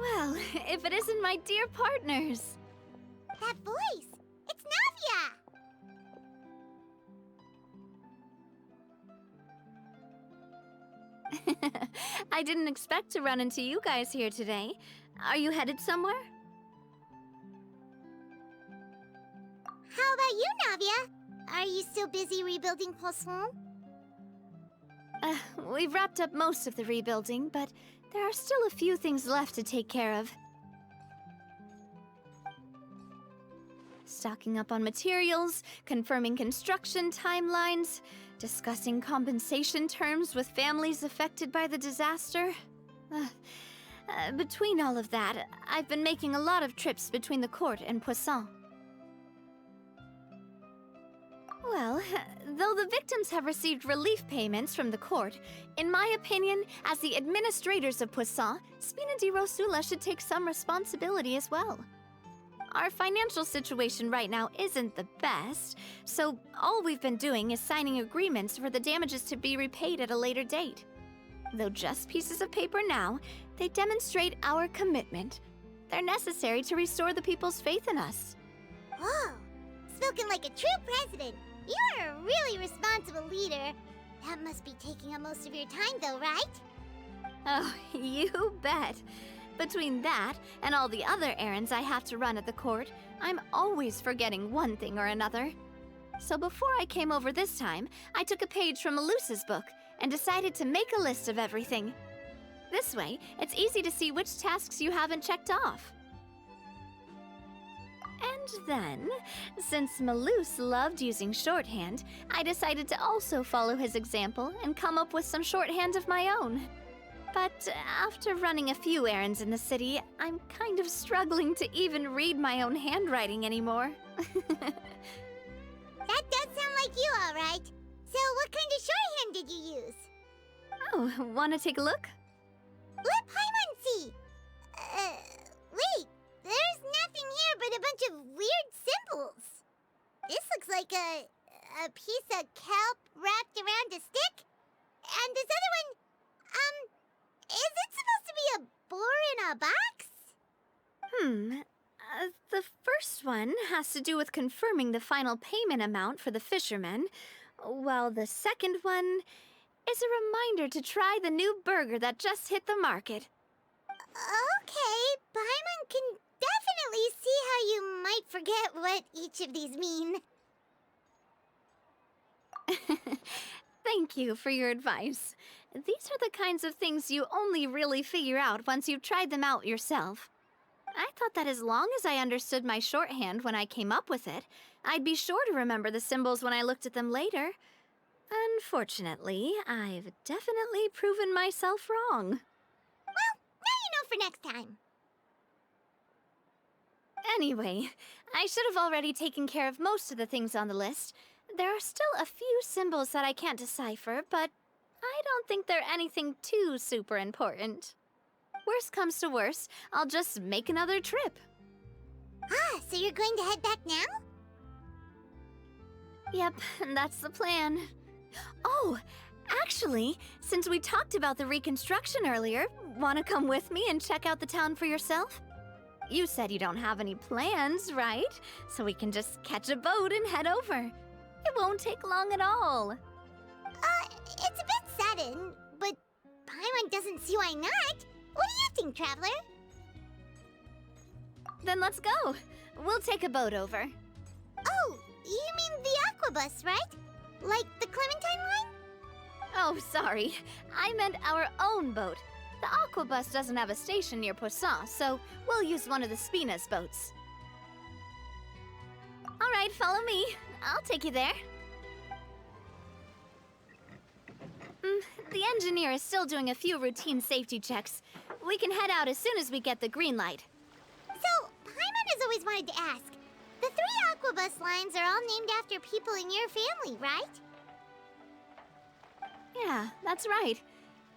Well, if it isn't my dear partners. That voice! It's Navia! I didn't expect to run into you guys here today. Are you headed somewhere? How about you, Navia? Are you still busy rebuilding Poisson? We've wrapped up most of the rebuilding, but there are still a few things left to take care of. Stocking up on materials, confirming construction timelines, discussing compensation terms with families affected by the disaster. Between all of that, I've been making a lot of trips between the court and Pουasсон. Well, though the victims have received relief payments from the court, in my opinion, as the administrators of Pουasсон, Spina di Rosula should take some responsibility as well. Our financial situation right now isn't the best, so all we've been doing is signing agreements for the damages to be repaid at a later date. Though just pieces of paper now, they demonstrate our commitment. They're necessary to restore the people's faith in us. Whoa! Spoken like a true president! You're a really responsible leader. That must be taking up most of your time though, right? Oh, you bet. Between that and all the other errands I have to run at the court, I'm always forgetting one thing or another. So before I came over this time, I took a page from Melusa's book and decided to make a list of everything. This way, it's easy to see which tasks you haven't checked off. And then, since Melus loved using shorthand, I decided to also follow his example and come up with some shorthand of my own. But after running a few errands in the city, I'm kind of struggling to even read my own handwriting anymore. That does sound like you, all right. So what kind of shorthand did you use? Oh, wanna take a look? Let Paimon see! Wait, there's nothing here but a bunch of weird symbols. This looks like a piece of kelp wrapped around a stick. And this other one, is it supposed to be a boar in a box? The first one has to do with confirming the final payment amount for the fishermen, while the second one is a reminder to try the new burger that just hit the market. Okay, Paimon can definitely see how you might forget what each of these mean. Thank you for your advice. These are the kinds of things you only really figure out once you've tried them out yourself. I thought that as long as I understood my shorthand when I came up with it, I'd be sure to remember the symbols when I looked at them later. Unfortunately, I've definitely proven myself wrong. Well, now you know for next time. Anyway, I should have already taken care of most of the things on the list. There are still a few symbols that I can't decipher, but I don't think they're anything too super important. Worst comes to worst, I'll just make another trip. Ah, so you're going to head back now? Yep, that's the plan. Oh, actually, since we talked about the reconstruction earlier, want to come with me and check out the town for yourself? You said you don't have any plans, right? So we can just catch a boat and head over. It won't take long at all. It's a bit sudden, but Paimon doesn't see why not. What do you think, Traveler? Then let's go. We'll take a boat over. Oh, you mean the aquabus, right? Like the Clementine line? Oh, sorry. I meant our own boat. The aquabus doesn't have a station near Pουasсон, so we'll use one of the Spina's boats. All right, follow me. I'll take you there. The engineer is still doing a few routine safety checks. We can head out as soon as we get the green light. So, Paimon has always wanted to ask. The 3 aquabus lines are all named after people in your family, right? Yeah, that's right.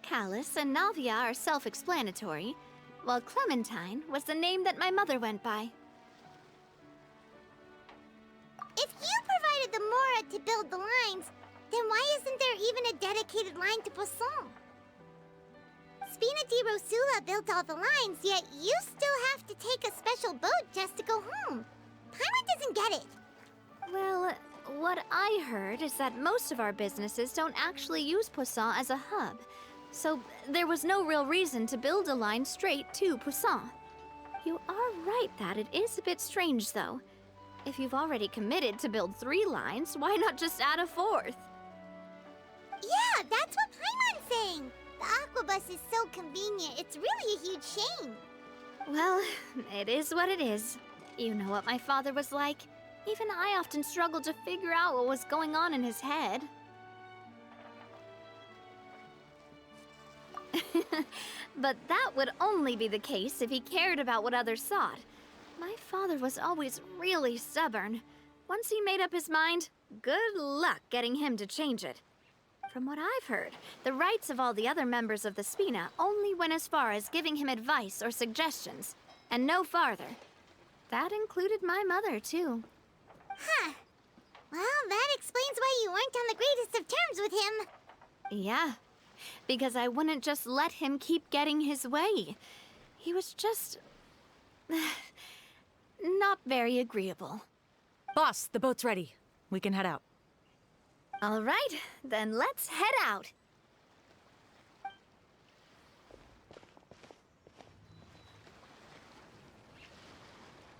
Callus and Navia are self-explanatory, while Clementine was the name that my mother went by. If you provided the Mora to build the lines, then why isn't there even a dedicated line to Pуассон? Spina di Rosula built all the lines, yet you still have to take a special boat just to go home. Paimon doesn't get it. Well, what I heard is that most of our businesses don't actually use Poisson as a hub. So there was no real reason to build a line straight to Poisson. You are right that it is a bit strange, though. If you've already committed to build 3 lines, why not just add a 4th? Yeah, that's what Paimon's saying. The aquabus is so convenient, it's really a huge shame. Well, it is what it is. You know what my father was like. Even I often struggled to figure out what was going on in his head. But that would only be the case if he cared about what others thought. My father was always really stubborn. Once he made up his mind, good luck getting him to change it. From what I've heard, the rights of all the other members of the Spina only went as far as giving him advice or suggestions, and no farther. That included my mother, too. Huh. Well, that explains why you weren't on the greatest of terms with him. Yeah, because I wouldn't just let him keep getting his way. He was just... not very agreeable. Boss, the boat's ready. We can head out. All right, then let's head out.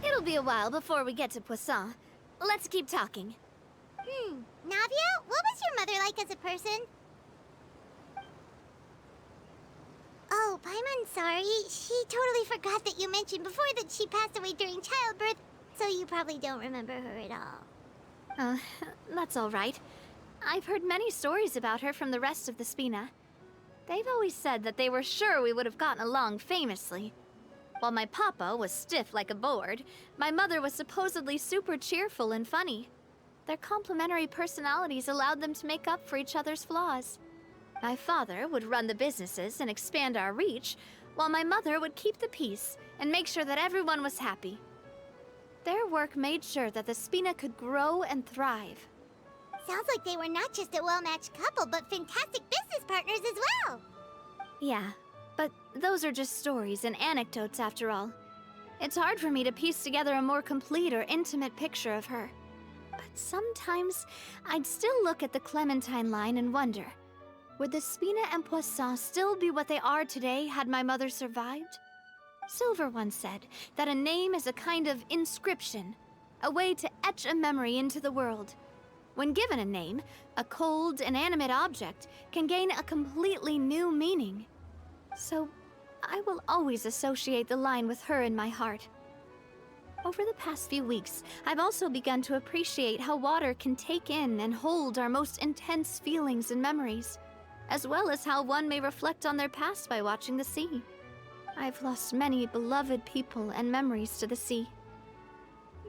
It'll be a while before we get to Poisson. Let's keep talking. Navia, what was your mother like as a person? Oh, Paimon's sorry. She totally forgot that you mentioned before that she passed away during childbirth, so you probably don't remember her at all. That's all right. I've heard many stories about her from the rest of the Spina. They've always said that they were sure we would have gotten along famously. While my papa was stiff like a board, my mother was supposedly super cheerful and funny. Their complementary personalities allowed them to make up for each other's flaws. My father would run the businesses and expand our reach, while my mother would keep the peace and make sure that everyone was happy. Their work made sure that the Spina could grow and thrive. Sounds like they were not just a well-matched couple, but fantastic business partners as well. Yeah, but those are just stories and anecdotes after all. It's hard for me to piece together a more complete or intimate picture of her. But sometimes, I'd still look at the Clementine line and wonder, would the Spina and Poisson still be what they are today had my mother survived? Silver once said that a name is a kind of inscription, a way to etch a memory into the world. When given a name, a cold, inanimate object can gain a completely new meaning. So, I will always associate the line with her in my heart. Over the past few weeks, I've also begun to appreciate how water can take in and hold our most intense feelings and memories, as well as how one may reflect on their past by watching the sea. I've lost many beloved people and memories to the sea.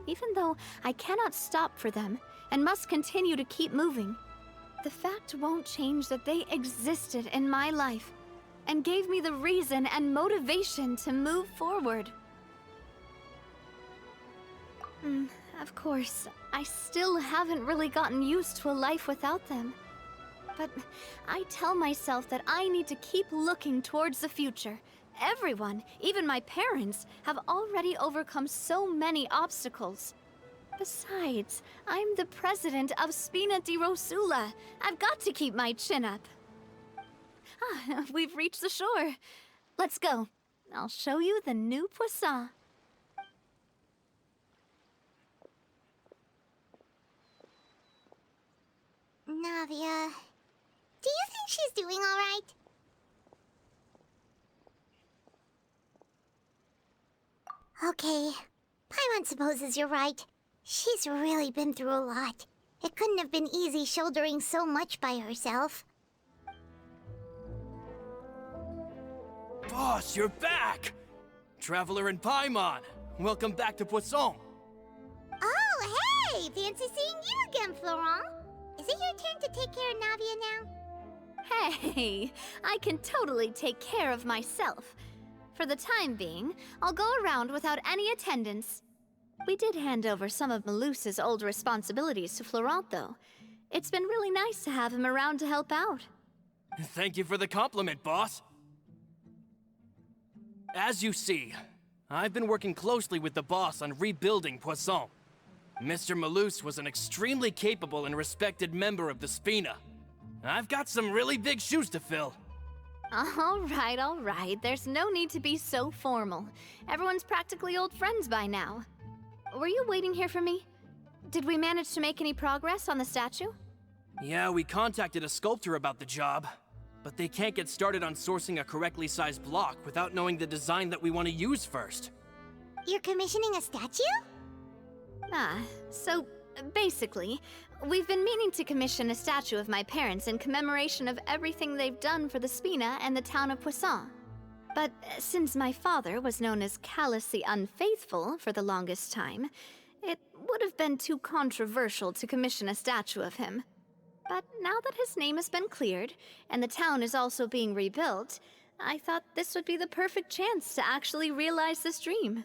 Even though I cannot stop for them and must continue to keep moving, the fact won't change that they existed in my life and gave me the reason and motivation to move forward. Of course, I still haven't really gotten used to a life without them. But I tell myself that I need to keep looking towards the future. Everyone, even my parents, have already overcome so many obstacles. Besides, I'm the president of Spina di Rosula. I've got to keep my chin up. We've reached the shore. Let's go. I'll show you the new Poisson. Navia, do you think she's doing all right? Okay, Paimon supposes you're right. She's really been through a lot. It couldn't have been easy shouldering so much by herself. Boss, you're back! Traveler and Paimon, welcome back to Poisson. Oh, hey! Fancy seeing you again, Florent. Is it your turn to take care of Navia now? Hey, I can totally take care of myself. For the time being, I'll go around without any attendance. We did hand over some of Malus's old responsibilities to Florent, though. It's been really nice to have him around to help out. Thank you for the compliment, boss. As you see, I've been working closely with the boss on rebuilding Poisson. Mr. Malus was an extremely capable and respected member of the Spina. I've got some really big shoes to fill. All right. There's no need to be so formal. Everyone's practically old friends by now. Were you waiting here for me? Did we manage to make any progress on the statue? Yeah, we contacted a sculptor about the job, but they can't get started on sourcing a correctly sized block without knowing the design that we want to use first. You're commissioning a statue? So basically, we've been meaning to commission a statue of my parents in commemoration of everything they've done for the Spina and the town of Poisson. But since my father was known as Callous the Unfaithful for the longest time, it would have been too controversial to commission a statue of him. But now that his name has been cleared, and the town is also being rebuilt, I thought this would be the perfect chance to actually realize this dream.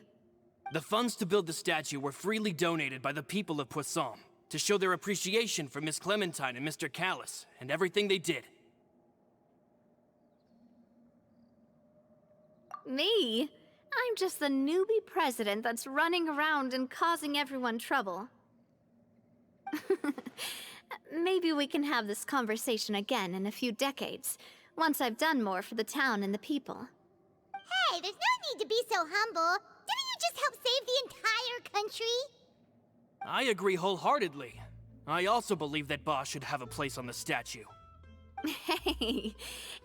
The funds to build the statue were freely donated by the people of Poisson to show their appreciation for Miss Clementine and Mr. Callous and everything they did. Me? I'm just the newbie president that's running around and causing everyone trouble. Maybe we can have this conversation again in a few decades, once I've done more for the town and the people. Hey, there's no need to be so humble. Didn't you just help save the entire country? I agree wholeheartedly. I also believe that Boss should have a place on the statue. Hey,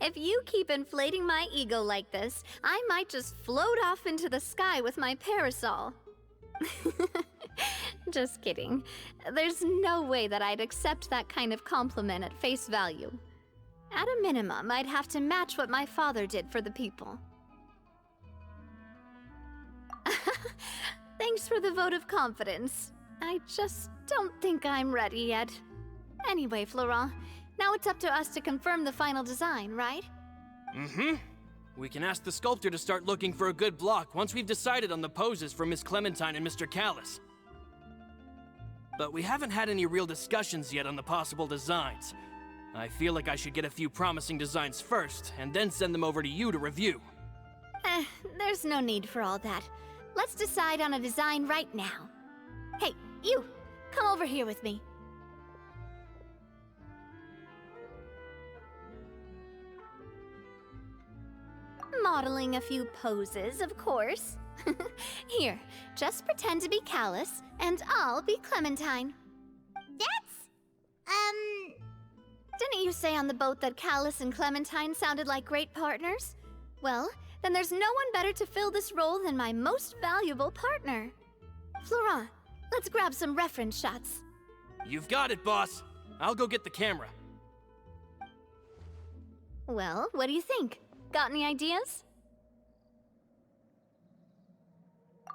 if you keep inflating my ego like this, I might just float off into the sky with my parasol. Just kidding. There's no way that I'd accept that kind of compliment at face value. At a minimum, I'd have to match what my father did for the people. Thanks for the vote of confidence. I just don't think I'm ready yet. Anyway, Florent, now it's up to us to confirm the final design, right? Mm-hmm. We can ask the sculptor to start looking for a good block once we've decided on the poses for Miss Clementine and Mr. Callous. But we haven't had any real discussions yet on the possible designs. I feel like I should get a few promising designs first, and then send them over to you to review. There's no need for all that. Let's decide on a design right now. Hey, you! Come over here with me. Modeling a few poses, of course. Here, just pretend to be Callous, and I'll be Clementine. Didn't you say on the boat that Callous and Clementine sounded like great partners? Well, then there's no one better to fill this role than my most valuable partner. Florent, let's grab some reference shots. You've got it, boss. I'll go get the camera. Well, what do you think? Got any ideas?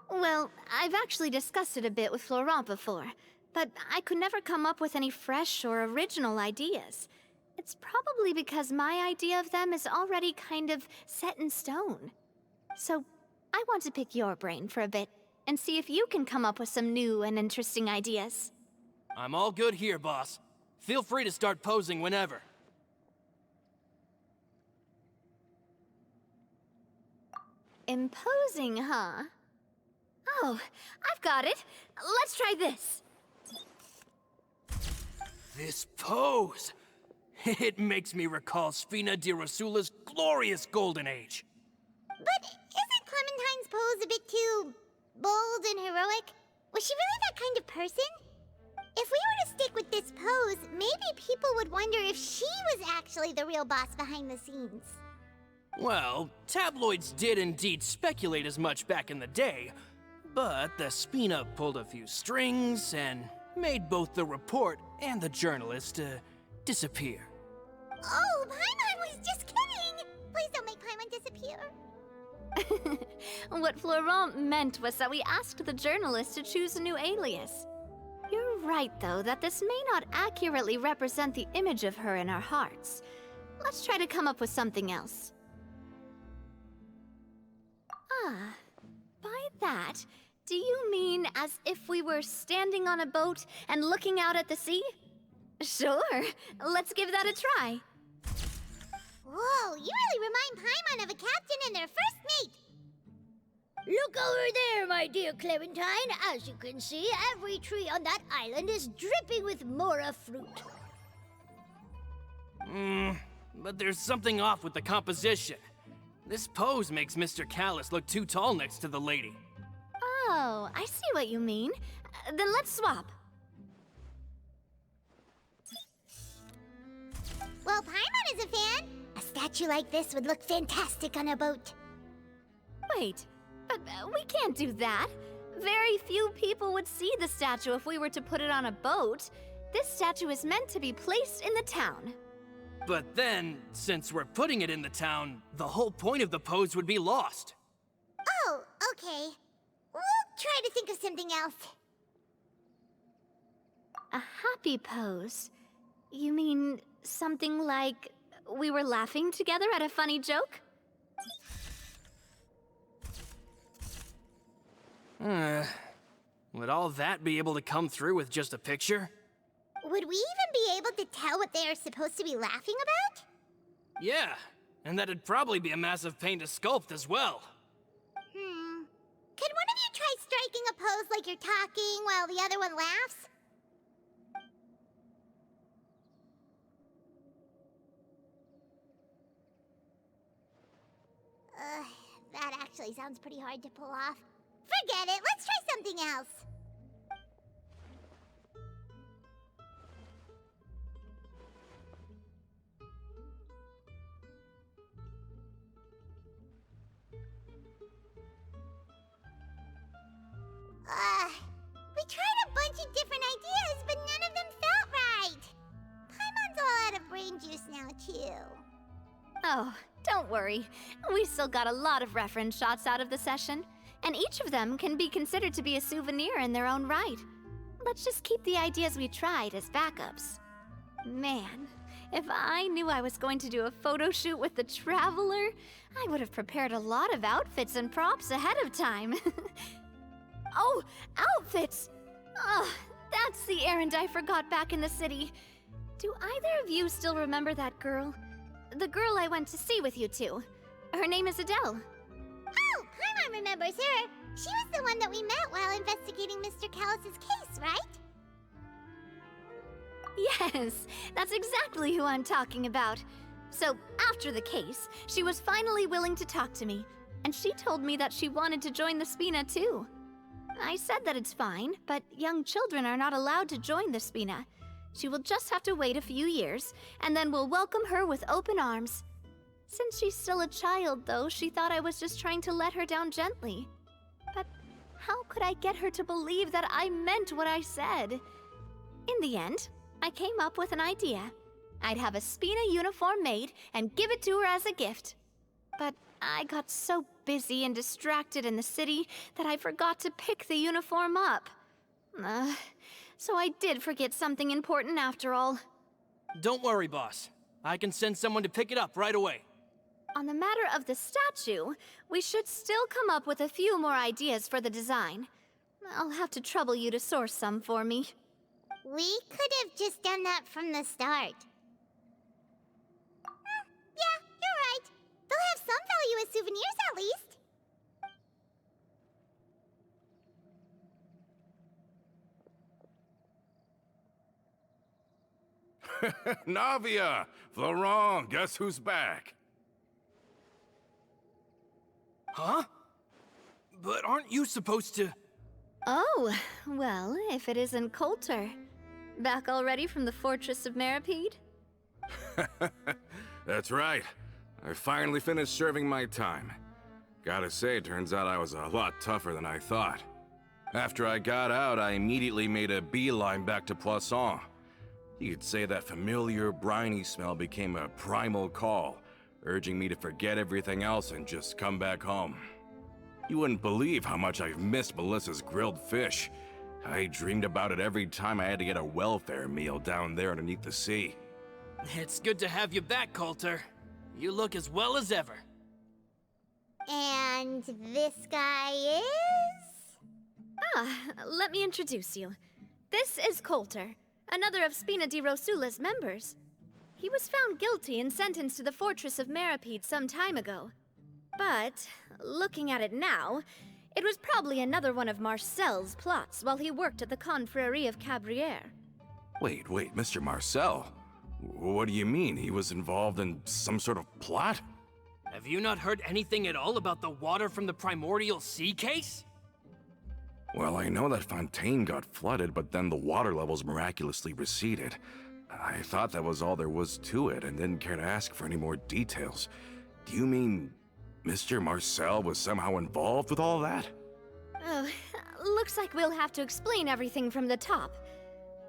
Well, I've actually discussed it a bit with Florent before, but I could never come up with any fresh or original ideas. It's probably because my idea of them is already kind of set in stone. So, I want to pick your brain for a bit, and see if you can come up with some new and interesting ideas. I'm all good here, boss. Feel free to start posing whenever. Imposing, huh? Oh, I've got it. Let's try this. This pose! It makes me recall Spina di Rosula's glorious golden age. But isn't Clementine's pose a bit too bold and heroic? Was she really that kind of person? If we were to stick with this pose, maybe people would wonder if she was actually the real boss behind the scenes. Well, tabloids did indeed speculate as much back in the day, but the Spina pulled a few strings and made both the report and the journalist disappear. Oh, Paimon was just kidding! Please don't make Paimon disappear. What Florent meant was that we asked the journalist to choose a new alias. You're right, though, that this may not accurately represent the image of her in our hearts. Let's try to come up with something else. Ah, by that, do you mean as if we were standing on a boat and looking out at the sea? Sure, let's give that a try. Whoa, you really remind Paimon of a captain and their first mate. Look over there, my dear Clementine. As you can see, every tree on that island is dripping with mora fruit. But there's something off with the composition. This pose makes Mr. Callus look too tall next to the lady. Oh, I see what you mean. Then let's swap. Well, Paimon is a fan. A statue like this would look fantastic on a boat. Wait, but we can't do that. Very few people would see the statue if we were to put it on a boat. This statue is meant to be placed in the town. But then, since we're putting it in the town, the whole point of the pose would be lost. Oh, okay. We'll try to think of something else. A happy pose? You mean something like we were laughing together at a funny joke? Would all that be able to come through with just a picture? Would we even be able to tell what they are supposed to be laughing about? Yeah, and that'd probably be a massive pain to sculpt as well. Could one of you try striking a pose like you're talking while the other one laughs? That actually sounds pretty hard to pull off. Forget it, let's try something else. We tried a bunch of different ideas, but none of them felt right. Paimon's all out of brain juice now, too. Oh, don't worry. We still got a lot of reference shots out of the session, and each of them can be considered to be a souvenir in their own right. Let's just keep the ideas we tried as backups. Man, if I knew I was going to do a photo shoot with the Traveler, I would have prepared a lot of outfits and props ahead of time. Oh, outfits! Oh, that's the errand I forgot back in the city. Do either of you still remember that girl? The girl I went to see with you two. Her name is Adele. Oh, Paimon remembers her. She was the one that we met while investigating Mr. Callus's case, right? Yes, that's exactly who I'm talking about. So, after the case, she was finally willing to talk to me, and she told me that she wanted to join the Spina too. I said that it's fine, but young children are not allowed to join the Spina. She will just have to wait a few years, and then we'll welcome her with open arms. Since she's still a child, though, she thought I was just trying to let her down gently. But how could I get her to believe that I meant what I said? In the end, I came up with an idea. I'd have a Spina uniform made and give it to her as a gift. But I got so busy and distracted in the city that I forgot to pick the uniform up. So I did forget something important after all. Don't worry, boss. I can send someone to pick it up right away. On the matter of the statue, we should still come up with a few more ideas for the design. I'll have to trouble you to source some for me. We could have just done that from the start. Yeah, you're right. They'll have some value as souvenirs at least. Navia! Florent, guess who's back? Huh? But aren't you supposed to... Oh, well, if it isn't Coulter. Back already from the Fortress of Meripede? That's right. I finally finished serving my time. Gotta say, turns out I was a lot tougher than I thought. After I got out, I immediately made a beeline back to Poisson. You could say that familiar, briny smell became a primal call, urging me to forget everything else and just come back home. You wouldn't believe how much I've missed Melissa's grilled fish. I dreamed about it every time I had to get a welfare meal down there underneath the sea. It's good to have you back, Coulter. You look as well as ever. And this guy is? Let me introduce you. This is Coulter, another of Spina di Rosula's members. He was found guilty and sentenced to the Fortress of Meripede some time ago. But, looking at it now, It was probably another one of Marcel's plots while he worked at the Confrérie of Cabrières. Wait, Mr. Marcel? What do you mean? He was involved in some sort of plot? Have you not heard anything at all about the water from the primordial sea case? Well, I know that Fontaine got flooded, but then the water levels miraculously receded. I thought that was all there was to it and didn't care to ask for any more details. Do you mean Mr. Marcel was somehow involved with all that? Oh, looks like we'll have to explain everything from the top.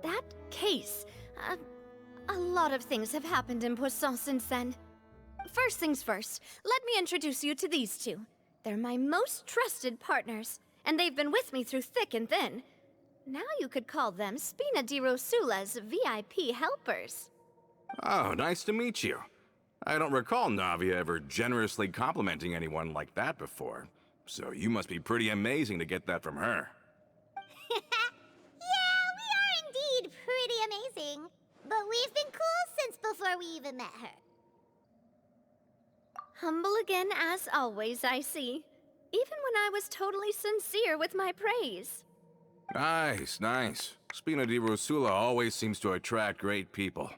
That case, a lot of things have happened in Pуассон since then. First things first, let me introduce you to these two. They're my most trusted partners, and they've been with me through thick and thin. Now you could call them Spina di Rosula's VIP helpers. Oh, nice to meet you. I don't recall Navia ever generously complimenting anyone like that before, so you must be pretty amazing to get that from her. Yeah, we are indeed pretty amazing. But we've been cool since before we even met her. Humble again as always, I see. Even when I was totally sincere with my praise. Nice. Spina di Rosula always seems to attract great people.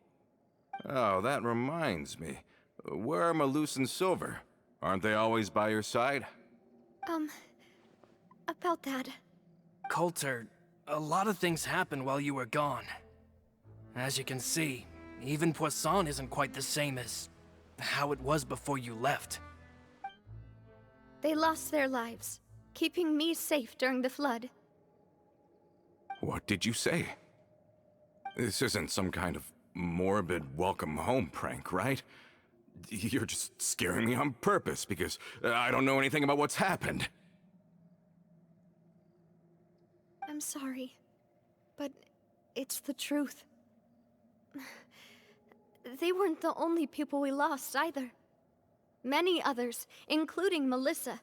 Oh, that reminds me. Where are Malus and Silver? Aren't they always by your side? About that. Coulter, a lot of things happened while you were gone. As you can see, even Pуассон isn't quite the same as how it was before you left. They lost their lives, keeping me safe during the flood. What did you say? This isn't some kind of morbid welcome home prank, right? You're just scaring me on purpose because I don't know anything about what's happened. I'm sorry, but it's the truth. They weren't the only people we lost either. Many others, including Melissa,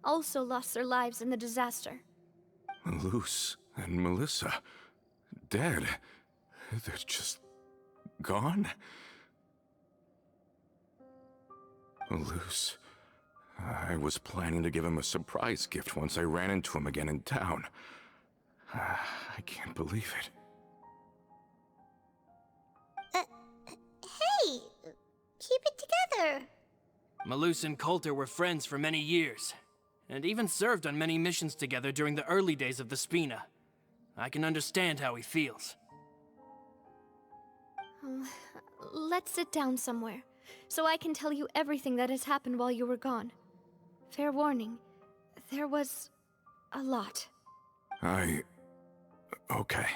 also lost their lives in the disaster. Malus and Melissa, dead. They're just gone? Malus, I was planning to give him a surprise gift once I ran into him again in town. I can't believe it. Hey, keep it together. Malus and Coulter were friends for many years, and even served on many missions together during the early days of the Spina. I can understand how he feels. Let's sit down somewhere, so I can tell you everything that has happened while you were gone. Fair warning, there was a lot. Okay.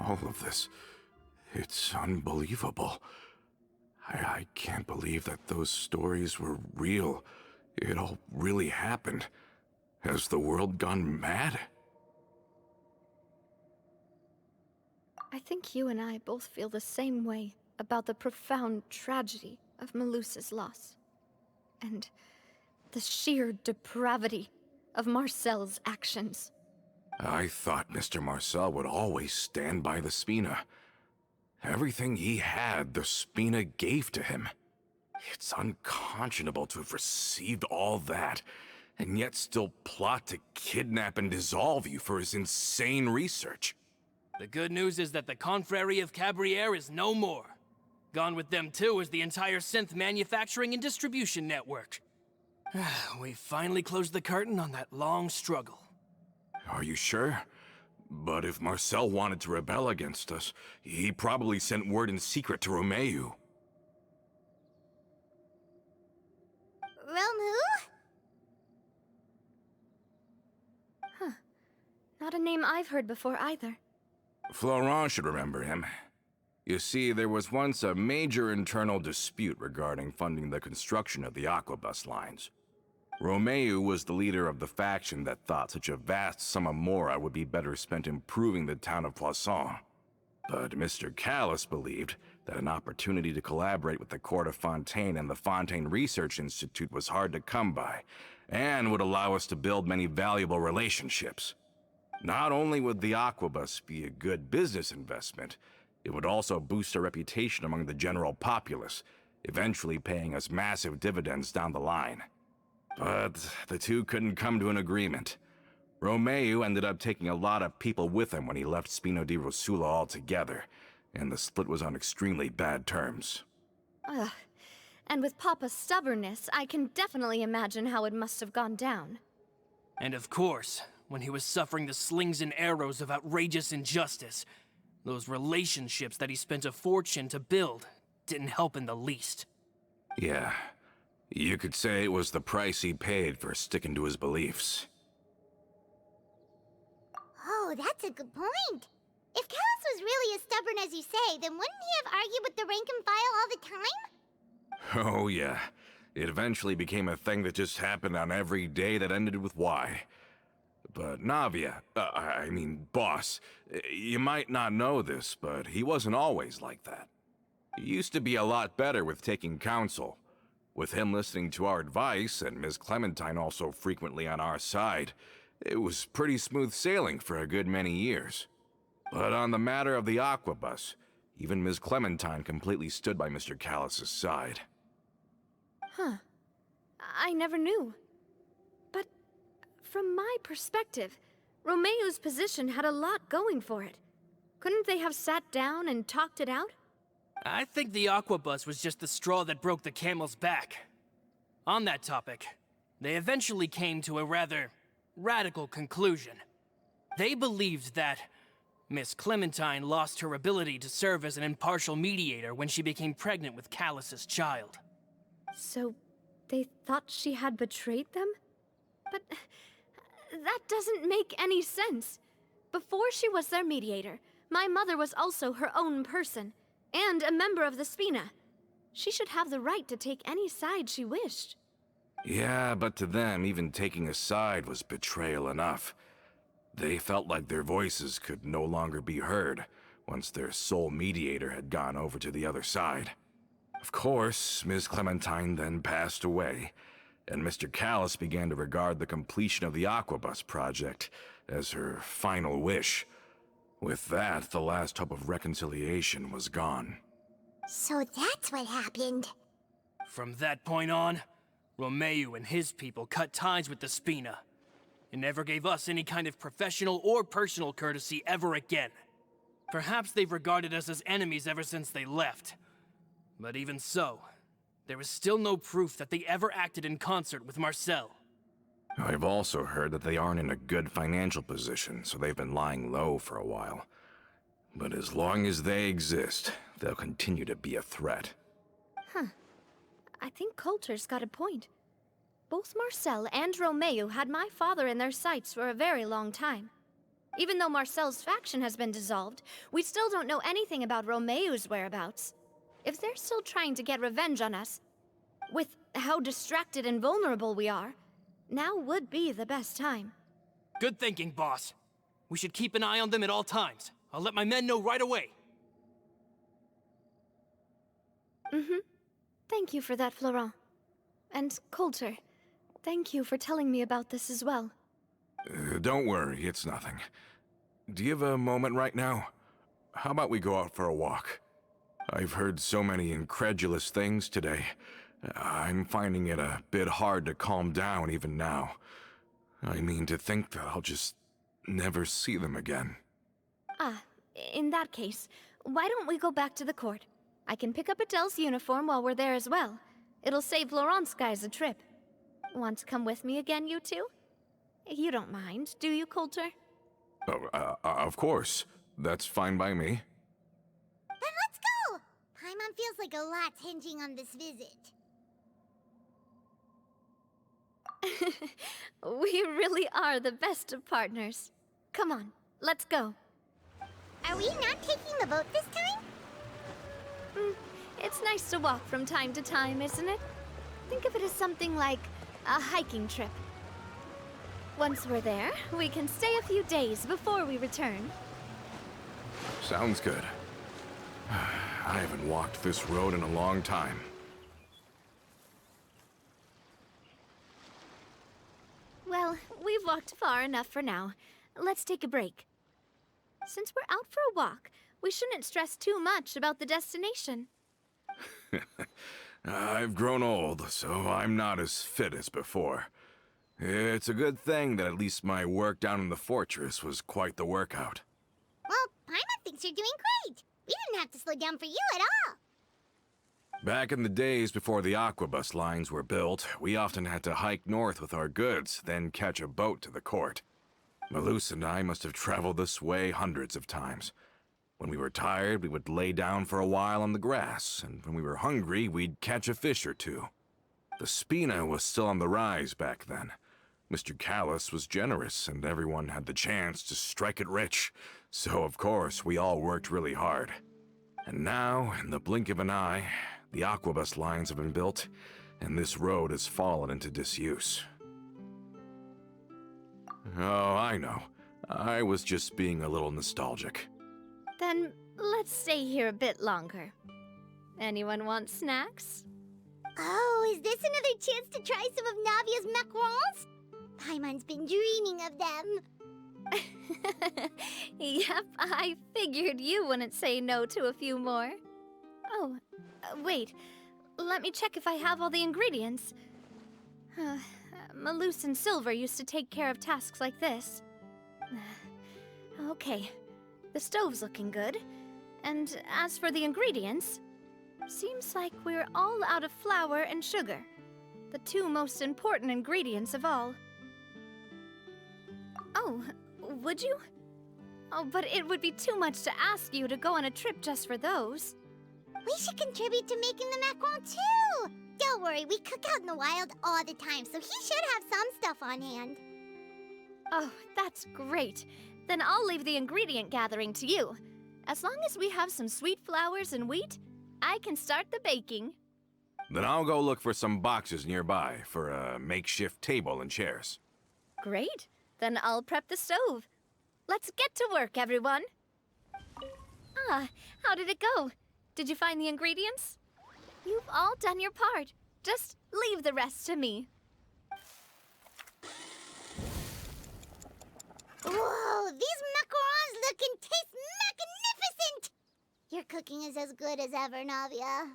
All of this, it's unbelievable. I can't believe that those stories were real. It all really happened. Has the world gone mad? I think you and I both feel the same way about the profound tragedy of Melusa's loss. And the sheer depravity of Marcel's actions. I thought Mr. Marcel would always stand by the Spina. Everything he had, the Spina gave to him. It's unconscionable to have received all that, and yet still plot to kidnap and dissolve you for his insane research. The good news is that the Confrérie of Cabrières is no more. Gone with them too is the entire synth manufacturing and distribution network. We finally closed the curtain on that long struggle. Are you sure? But if Marcel wanted to rebel against us, he probably sent word in secret to Romeu. Romeu? Huh. Not a name I've heard before either. Florent should remember him. You see, there was once a major internal dispute regarding funding the construction of the aquabus lines. Romeu was the leader of the faction that thought such a vast sum of mora would be better spent improving the town of Pуассон. But Mr. Callis believed that an opportunity to collaborate with the court of Fontaine and the Fontaine Research Institute was hard to come by, and would allow us to build many valuable relationships. Not only would the aquabus be a good business investment, It would also boost our reputation among the general populace, eventually paying us massive dividends down the line. But the two couldn't come to an agreement. Romeu ended up taking a lot of people with him when he left Spina di Rosula altogether, and the split was on extremely bad terms. Ugh. And with Papa's stubbornness, I can definitely imagine how it must have gone down. And of course, when he was suffering the slings and arrows of outrageous injustice, those relationships that he spent a fortune to build didn't help in the least. Yeah, you could say it was the price he paid for sticking to his beliefs. Oh, that's a good point. If Callus was really as stubborn as you say, then wouldn't he have argued with the rank and file all the time? Oh yeah, it eventually became a thing that just happened on every day that ended with Y. But Navia, boss, you might not know this, but he wasn't always like that. He used to be a lot better with taking counsel. With him listening to our advice, and Ms. Clementine also frequently on our side, it was pretty smooth sailing for a good many years. But on the matter of the Aquabus, even Ms. Clementine completely stood by Mr. Callus's side. Huh. I never knew. But from my perspective, Romeu's position had a lot going for it. Couldn't they have sat down and talked it out? I think the Aquabus was just the straw that broke the camel's back. On that topic, they eventually came to a rather radical conclusion. They believed that Miss Clementine lost her ability to serve as an impartial mediator when she became pregnant with Callus's child. So, they thought she had betrayed them? But that doesn't make any sense. Before she was their mediator, my mother was also her own person, and a member of the Spina. She should have the right to take any side she wished. Yeah, but to them, even taking a side was betrayal enough. They felt like their voices could no longer be heard once their sole mediator had gone over to the other side. Of course, Ms. Clementine then passed away, and Mr. Callus began to regard the completion of the Aquabus project as her final wish. With that, the last hope of reconciliation was gone. So that's what happened. From that point on, Romeu and his people cut ties with the Spina, and never gave us any kind of professional or personal courtesy ever again. Perhaps they've regarded us as enemies ever since they left. But even so, there is still no proof that they ever acted in concert with Marcel. I've also heard that they aren't in a good financial position, so they've been lying low for a while. But as long as they exist, they'll continue to be a threat. Huh. I think Coulter's got a point. Both Marcel and Romeu had my father in their sights for a very long time. Even though Marcel's faction has been dissolved, we still don't know anything about Romeu's whereabouts. If they're still trying to get revenge on us, with how distracted and vulnerable we are, now would be the best time. Good thinking, boss. We should keep an eye on them at all times. I'll let my men know right away. Thank you for that, Florent. And Coulter, thank you for telling me about this as well. Don't worry, it's nothing. Do you have a moment right now? How about we go out for a walk? I've heard so many incredulous things today. I'm finding it a bit hard to calm down even now. I mean, to think that I'll just never see them again. In that case, why don't we go back to the court? I can pick up Adele's uniform while we're there as well. It'll save Laurent's guys a trip. Want to come with me again, you two? You don't mind, do you, Coulter? Oh, of course. That's fine by me. Then let's go! Paimon feels like a lot's hinging on this visit. We really are the best of partners. Come on, let's go. Are we not taking the boat this time? It's nice to walk from time to time, isn't it? Think of it as something like a hiking trip. Once we're there, we can stay a few days before we return. Sounds good. I haven't walked this road in a long time. Well, we've walked far enough for now. Let's take a break. Since we're out for a walk, We shouldn't stress too much about the destination. I've grown old, so I'm not as fit as before. It's a good thing that at least my work down in the fortress was quite the workout. Well, Paimon thinks you're doing great. We didn't have to slow down for you at all. Back in the days before the aquabus lines were built, we often had to hike north with our goods, then catch a boat to the court. Malus and I must have traveled this way hundreds of times. When we were tired, we would lay down for a while on the grass, and when we were hungry, we'd catch a fish or two. The Spina was still on the rise back then. Mr. Callis was generous, and everyone had the chance to strike it rich. So, of course, we all worked really hard. And now, in the blink of an eye, the aquabus lines have been built, and this road has fallen into disuse. Oh, I know. I was just being a little nostalgic. Then let's stay here a bit longer. Anyone want snacks? Oh, is this another chance to try some of Navia's macarons? Paimon's been dreaming of them. Yep, I figured you wouldn't say no to a few more. Oh, wait. Let me check if I have all the ingredients. Malus and Silver used to take care of tasks like this. Okay, the stove's looking good. And as for the ingredients, seems like we're all out of flour and sugar, the two most important ingredients of all. Oh, would you? Oh, but it would be too much to ask you to go on a trip just for those. We should contribute to making the macaron too. Don't worry, we cook out in the wild all the time, so he should have some stuff on hand. Oh, that's great. Then I'll leave the ingredient gathering to you. As long as we have some sweet flours and wheat, I can start the baking. Then I'll go look for some boxes nearby for a makeshift table and chairs. Great. Then I'll prep the stove. Let's get to work, everyone. Ah, how did it go? Did you find the ingredients? You've all done your part. Just leave the rest to me. Whoa, these macarons look and taste magnificent! Your cooking is as good as ever, Navia.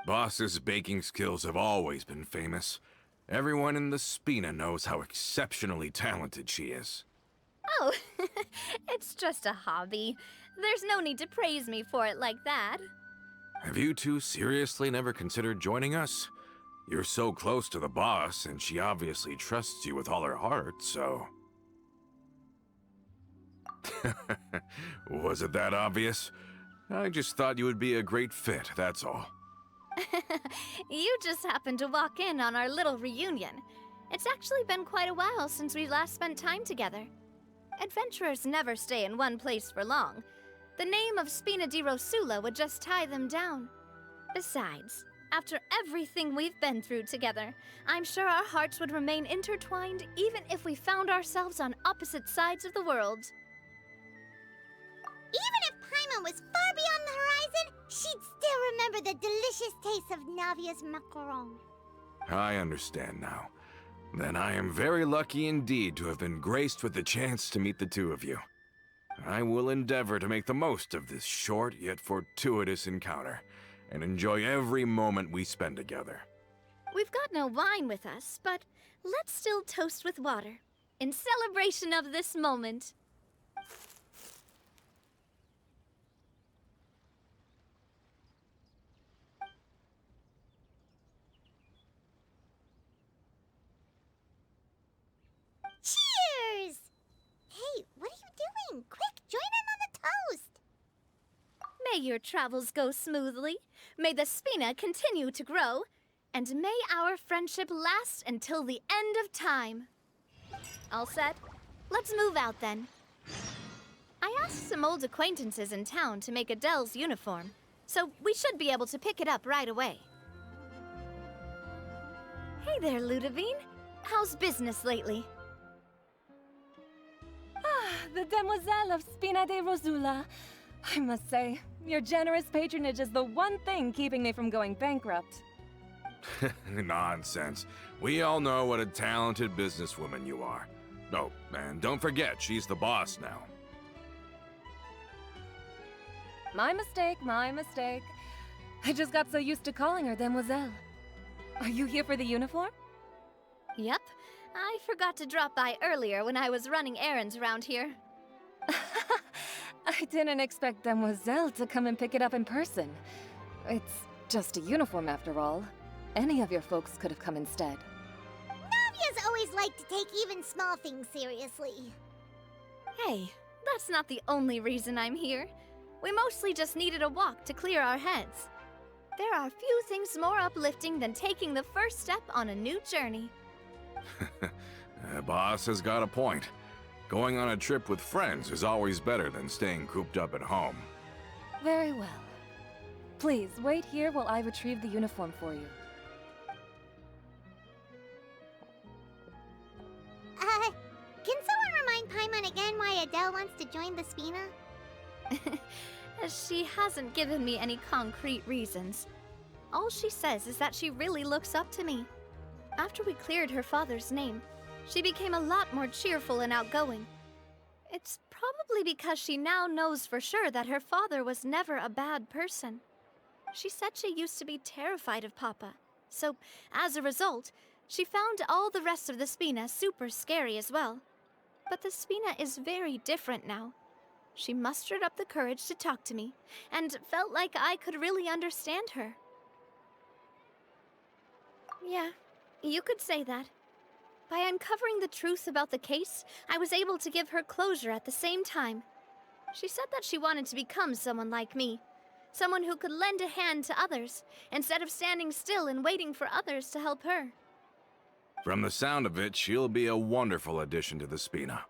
Boss's baking skills have always been famous. Everyone in the Spina knows how exceptionally talented she is. Oh, it's just a hobby. There's no need to praise me for it like that. Have you two seriously never considered joining us? You're so close to the boss, and she obviously trusts you with all her heart, so... Was it that obvious? I just thought you would be a great fit, that's all. You just happened to walk in on our little reunion. It's actually been quite a while since we last spent time together. Adventurers never stay in one place for long. The name of Spina di Rosula would just tie them down. Besides, after everything we've been through together, I'm sure our hearts would remain intertwined even if we found ourselves on opposite sides of the world. Even if Paimon was far beyond the horizon, she'd still remember the delicious taste of Navia's macaron. I understand now. Then I am very lucky indeed to have been graced with the chance to meet the two of you. I will endeavor to make the most of this short yet fortuitous encounter, and enjoy every moment we spend together. We've got no wine with us, but let's still toast with water, in celebration of this moment. Cheers! Hey, what are you doing? Quick, join in on the toast! May your travels go smoothly, may the Spina continue to grow, and may our friendship last until the end of time. All set? Let's move out then. I asked some old acquaintances in town to make Adele's uniform, so we should be able to pick it up right away. Hey there, Ludovine. How's business lately? The demoiselle of Spina di Rosula. I must say, your generous patronage is the one thing keeping me from going bankrupt. Nonsense. We all know what a talented businesswoman you are. Oh, and don't forget, she's the boss now. My mistake, my mistake. I just got so used to calling her Demoiselle. Are you here for the uniform? Yep. I forgot to drop by earlier when I was running errands around here. I didn't expect Demoiselle to come and pick it up in person. It's just a uniform after all. Any of your folks could have come instead. Navia's always liked to take even small things seriously. Hey, that's not the only reason I'm here. We mostly just needed a walk to clear our heads. There are few things more uplifting than taking the first step on a new journey. Boss has got a point. Going on a trip with friends is always better than staying cooped up at home. Very well. Please, wait here while I retrieve the uniform for you. Can someone remind Paimon again why Adele wants to join the Spina? She hasn't given me any concrete reasons. All she says is that she really looks up to me. After we cleared her father's name, she became a lot more cheerful and outgoing. It's probably because she now knows for sure that her father was never a bad person. She said she used to be terrified of Papa, so as a result, she found all the rest of the Spina super scary as well. But the Spina is very different now. She mustered up the courage to talk to me, and felt like I could really understand her. Yeah, you could say that. By uncovering the truth about the case, I was able to give her closure at the same time. She said that she wanted to become someone like me. Someone who could lend a hand to others, instead of standing still and waiting for others to help her. From the sound of it, she'll be a wonderful addition to the Spina.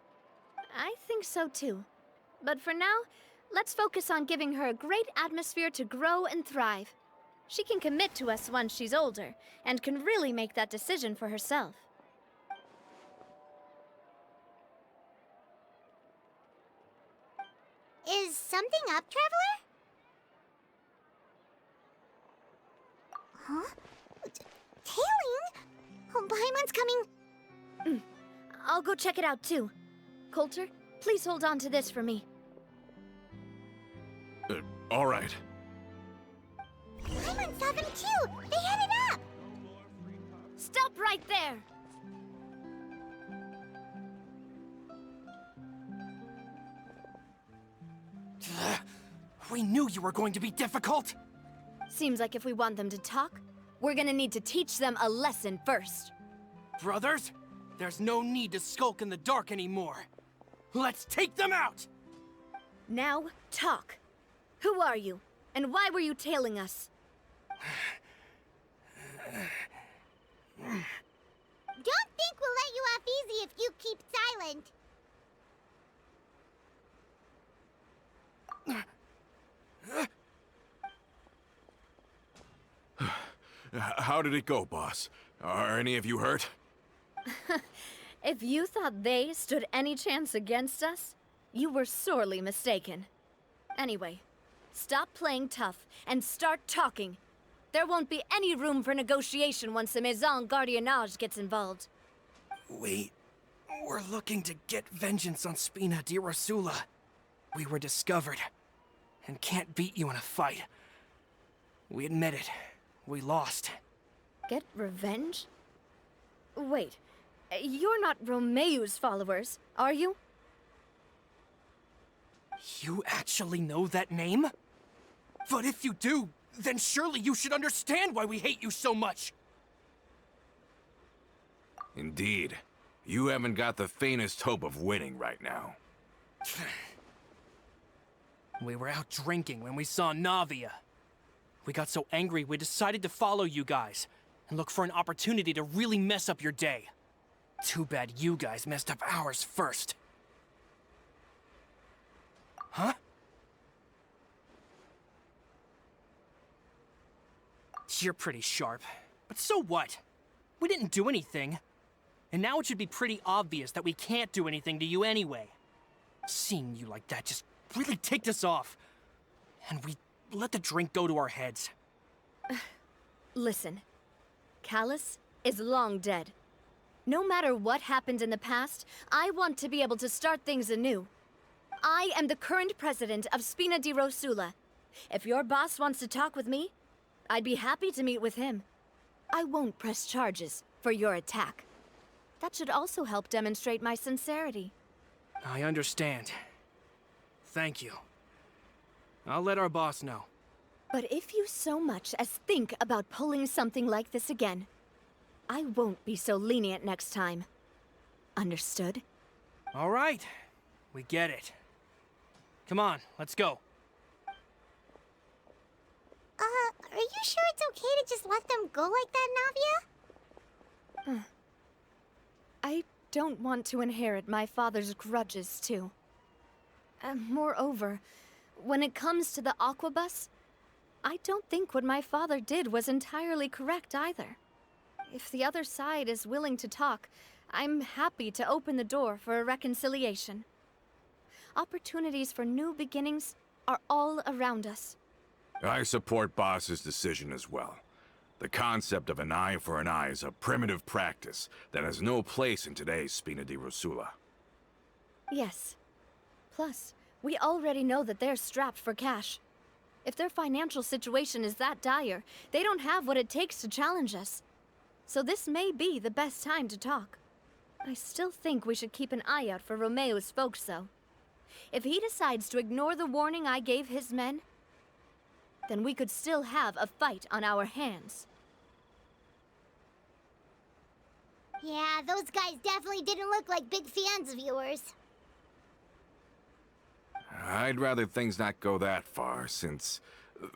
I think so too. But for now, let's focus on giving her a great atmosphere to grow and thrive. She can commit to us once she's older, and can really make that decision for herself. Is something up, Traveler? Huh? Tailing? Oh, Paimon's coming. I'll go check it out too. Coulter, please hold on to this for me. All right. Paimon saw them too! They headed up! Stop right there! We knew you were going to be difficult! Seems like if we want them to talk, we're gonna need to teach them a lesson first. Brothers, there's no need to skulk in the dark anymore. Let's take them out! Now, talk. Who are you? And why were you tailing us? Don't think we'll let you off easy if you keep silent. How did it go, boss? Are any of you hurt? If you thought they stood any chance against us, you were sorely mistaken. Anyway, stop playing tough and start talking. There won't be any room for negotiation once the Maison Gardiennage gets involved. We're looking to get vengeance on Spina di Rosula. We were discovered, and can't beat you in a fight. We admit it. We lost. Get revenge? Wait, you're not Romeu's followers, are you? You actually know that name? But if you do, then surely you should understand why we hate you so much! Indeed. You haven't got the faintest hope of winning right now. We were out drinking when we saw Navia. We got so angry we decided to follow you guys and look for an opportunity to really mess up your day. Too bad you guys messed up ours first. Huh? You're pretty sharp, but so what? We didn't do anything. And now it should be pretty obvious that we can't do anything to you anyway. Seeing you like that just really ticked us off. And we let the drink go to our heads. Listen, Callus is long dead. No matter what happened in the past, I want to be able to start things anew. I am the current president of Spina di Rosula, If your boss wants to talk with me, I'd be happy to meet with him. I won't press charges for your attack. That should also help demonstrate my sincerity. I understand. Thank you. I'll let our boss know. But if you so much as think about pulling something like this again, I won't be so lenient next time. Understood? All right. We get it. Come on, let's go. Are you sure it's okay to just let them go like that, Navia? I don't want to inherit my father's grudges, too. Moreover, when it comes to the Aquabus, I don't think what my father did was entirely correct either. If the other side is willing to talk, I'm happy to open the door for a reconciliation. Opportunities for new beginnings are all around us. I support Boss's decision as well. The concept of an eye for an eye is a primitive practice that has no place in today's Spina di Rosula. Yes. Plus, we already know that they're strapped for cash. If their financial situation is that dire, they don't have what it takes to challenge us. So this may be the best time to talk. I still think we should keep an eye out for Romeo's folks, though. If he decides to ignore the warning I gave his men, then we could still have a fight on our hands. Yeah, those guys definitely didn't look like big fans of yours. I'd rather things not go that far, since,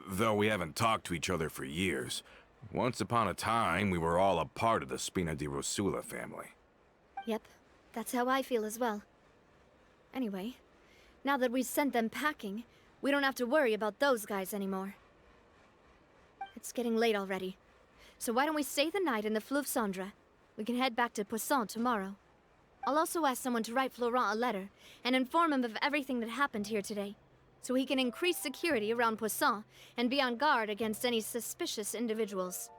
though we haven't talked to each other for years, once upon a time we were all a part of the Spina di Rosula family. Yep, that's how I feel as well. Anyway, now that we've sent them packing, we don't have to worry about those guys anymore. It's getting late already, so why don't we stay the night in the Fleuve Cendre? We can head back to Poisson tomorrow. I'll also ask someone to write Florent a letter and inform him of everything that happened here today, so he can increase security around Poisson and be on guard against any suspicious individuals.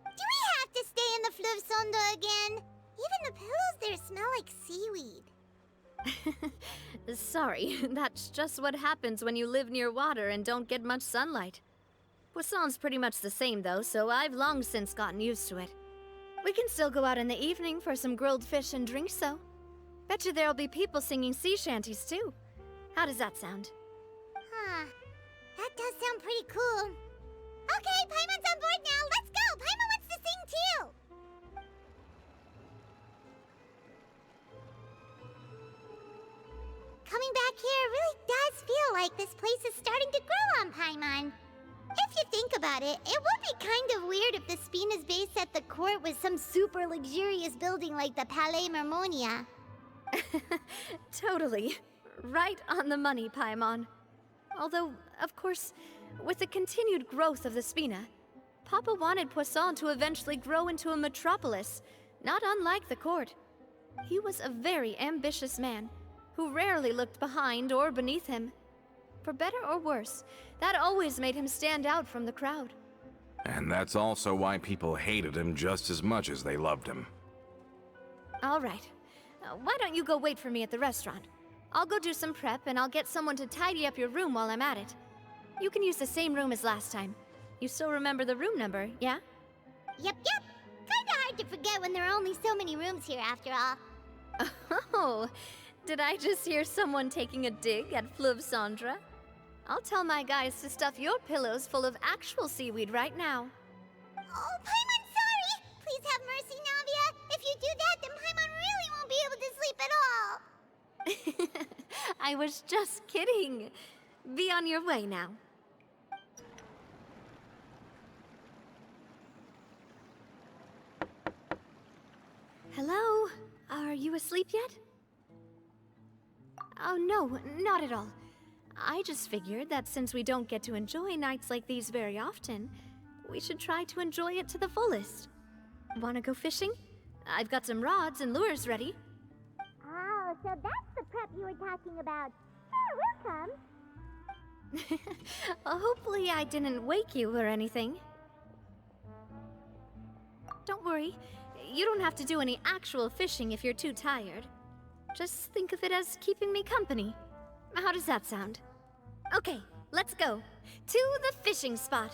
Do we have to stay in the Fleuve Cendre again? Even the pillows there smell like seaweed. Sorry, that's just what happens when you live near water and don't get much sunlight. Poisson's pretty much the same though, so I've long since gotten used to it. We can still go out in the evening for some grilled fish and drinks, though. Bet you there'll be people singing sea shanties, too. How does that sound? Huh. That does sound pretty cool. Okay, Paimon's on board now. Let's go! Paimon wants to sing, too! Coming back here really does feel like this place is starting to grow on Paimon. If you think about it, it would be kind of weird if the Spina's base at the court was some super luxurious building like the Palais Mermonia. Totally. Right on the money, Paimon. Although, of course, with the continued growth of the Spina, Papa wanted Poisson to eventually grow into a metropolis, not unlike the court. He was a very ambitious man, who rarely looked behind or beneath him. For better or worse, that always made him stand out from the crowd. And that's also why people hated him just as much as they loved him. All right. Why don't you go wait for me at the restaurant? I'll go do some prep and I'll get someone to tidy up your room while I'm at it. You can use the same room as last time. You still remember the room number, yeah? Yep. Kinda hard to forget when there are only so many rooms here after all. Oh, did I just hear someone taking a dig at Fleuve Cendre? I'll tell my guys to stuff your pillows full of actual seaweed right now. Oh, Paimon, sorry! Please have mercy, Navia! If you do that, then Paimon really won't be able to sleep at all! I was just kidding. Be on your way now. Hello? Are you asleep yet? Oh no, not at all. I just figured that since we don't get to enjoy nights like these very often, we should try to enjoy it to the fullest. Wanna go fishing? I've got some rods and lures ready. Oh, so that's the prep you were talking about. Sure, we'll come. Hopefully I didn't wake you or anything. Don't worry, you don't have to do any actual fishing if you're too tired. Just think of it as keeping me company. How does that sound? Okay, let's go. To the fishing spot.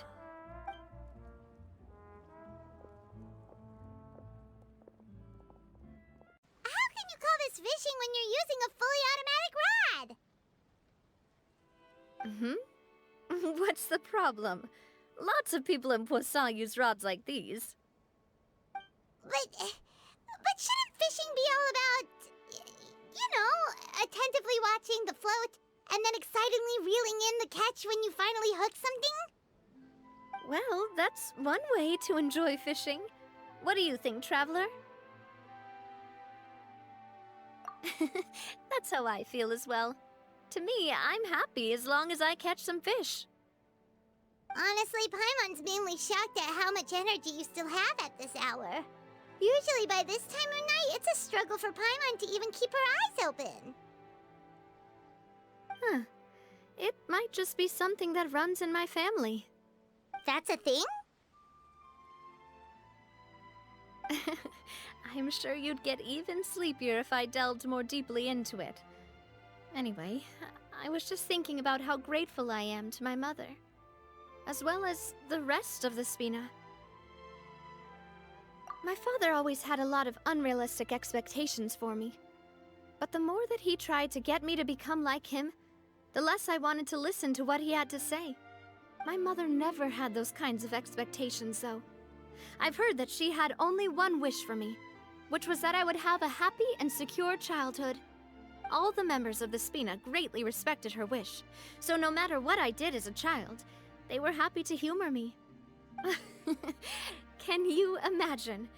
How can you call this fishing when you're using a fully automatic rod? What's the problem? Lots of people in Poisson use rods like these. But shouldn't fishing be all about, you know, attentively watching the float and then excitedly reeling in the catch when you finally hook something? Well, that's one way to enjoy fishing. What do you think, traveler? That's how I feel as well. To me, I'm happy as long as I catch some fish. Honestly, Paimon's mainly shocked at how much energy you still have at this hour. Usually by this time of night, it's a struggle for Paimon to even keep her eyes open. Huh. It might just be something that runs in my family. That's a thing? I'm sure you'd get even sleepier if I delved more deeply into it. Anyway, I was just thinking about how grateful I am to my mother, as well as the rest of the Spina. My father always had a lot of unrealistic expectations for me. But the more that he tried to get me to become like him, the less I wanted to listen to what he had to say. My mother never had those kinds of expectations, though. I've heard that she had only one wish for me, which was that I would have a happy and secure childhood. All the members of the Spina greatly respected her wish, so no matter what I did as a child, they were happy to humor me. Can you imagine?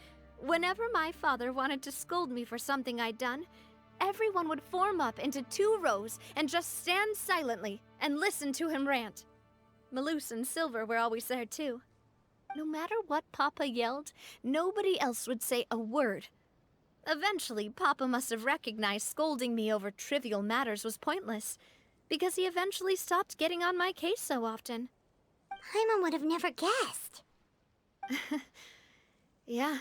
Whenever my father wanted to scold me for something I'd done, everyone would form up into 2 rows and just stand silently and listen to him rant. Malus and Silver were always there too. No matter what Papa yelled, nobody else would say a word. Eventually, Papa must have recognized scolding me over trivial matters was pointless, because he eventually stopped getting on my case so often. Paimon would have never guessed. Yeah.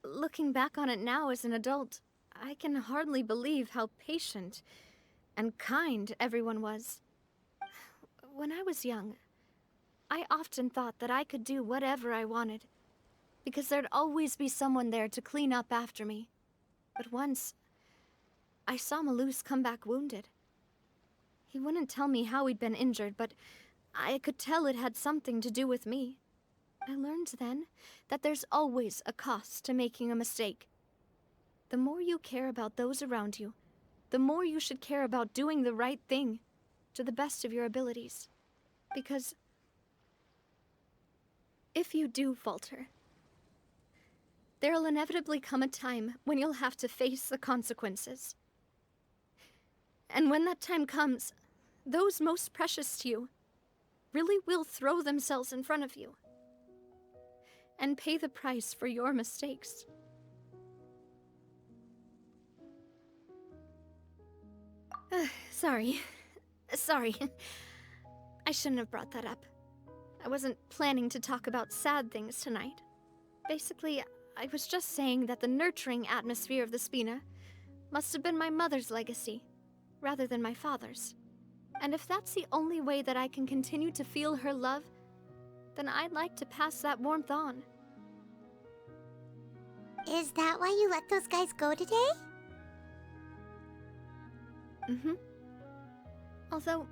Looking back on it now as an adult, I can hardly believe how patient and kind everyone was. When I was young, I often thought that I could do whatever I wanted, because there'd always be someone there to clean up after me. But once, I saw Malus come back wounded. He wouldn't tell me how he'd been injured, but I could tell it had something to do with me. I learned then that there's always a cost to making a mistake. The more you care about those around you, the more you should care about doing the right thing to the best of your abilities. Because if you do falter, there'll inevitably come a time when you'll have to face the consequences. And when that time comes, those most precious to you really will throw themselves in front of you and pay the price for your mistakes. Sorry. I shouldn't have brought that up. I wasn't planning to talk about sad things tonight. Basically, I was just saying that the nurturing atmosphere of the Spina must have been my mother's legacy, rather than my father's. And if that's the only way that I can continue to feel her love, then I'd like to pass that warmth on. Is that why you let those guys go today? Mm-hmm. Although,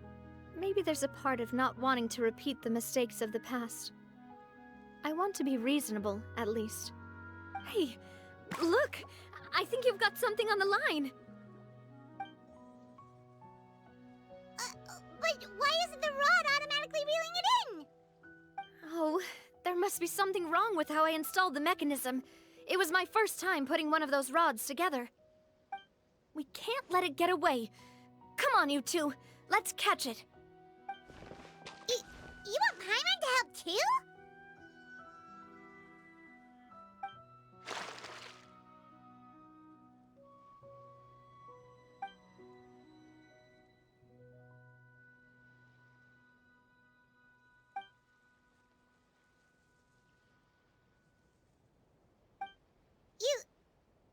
maybe there's a part of not wanting to repeat the mistakes of the past. I want to be reasonable, at least. Hey, look! I think you've got something on the line! But why isn't the rod automatically reeling it in? Oh, there must be something wrong with how I installed the mechanism. It was my first time putting one of those rods together. We can't let it get away. Come on, you two. Let's catch it. You want Paimon to help too?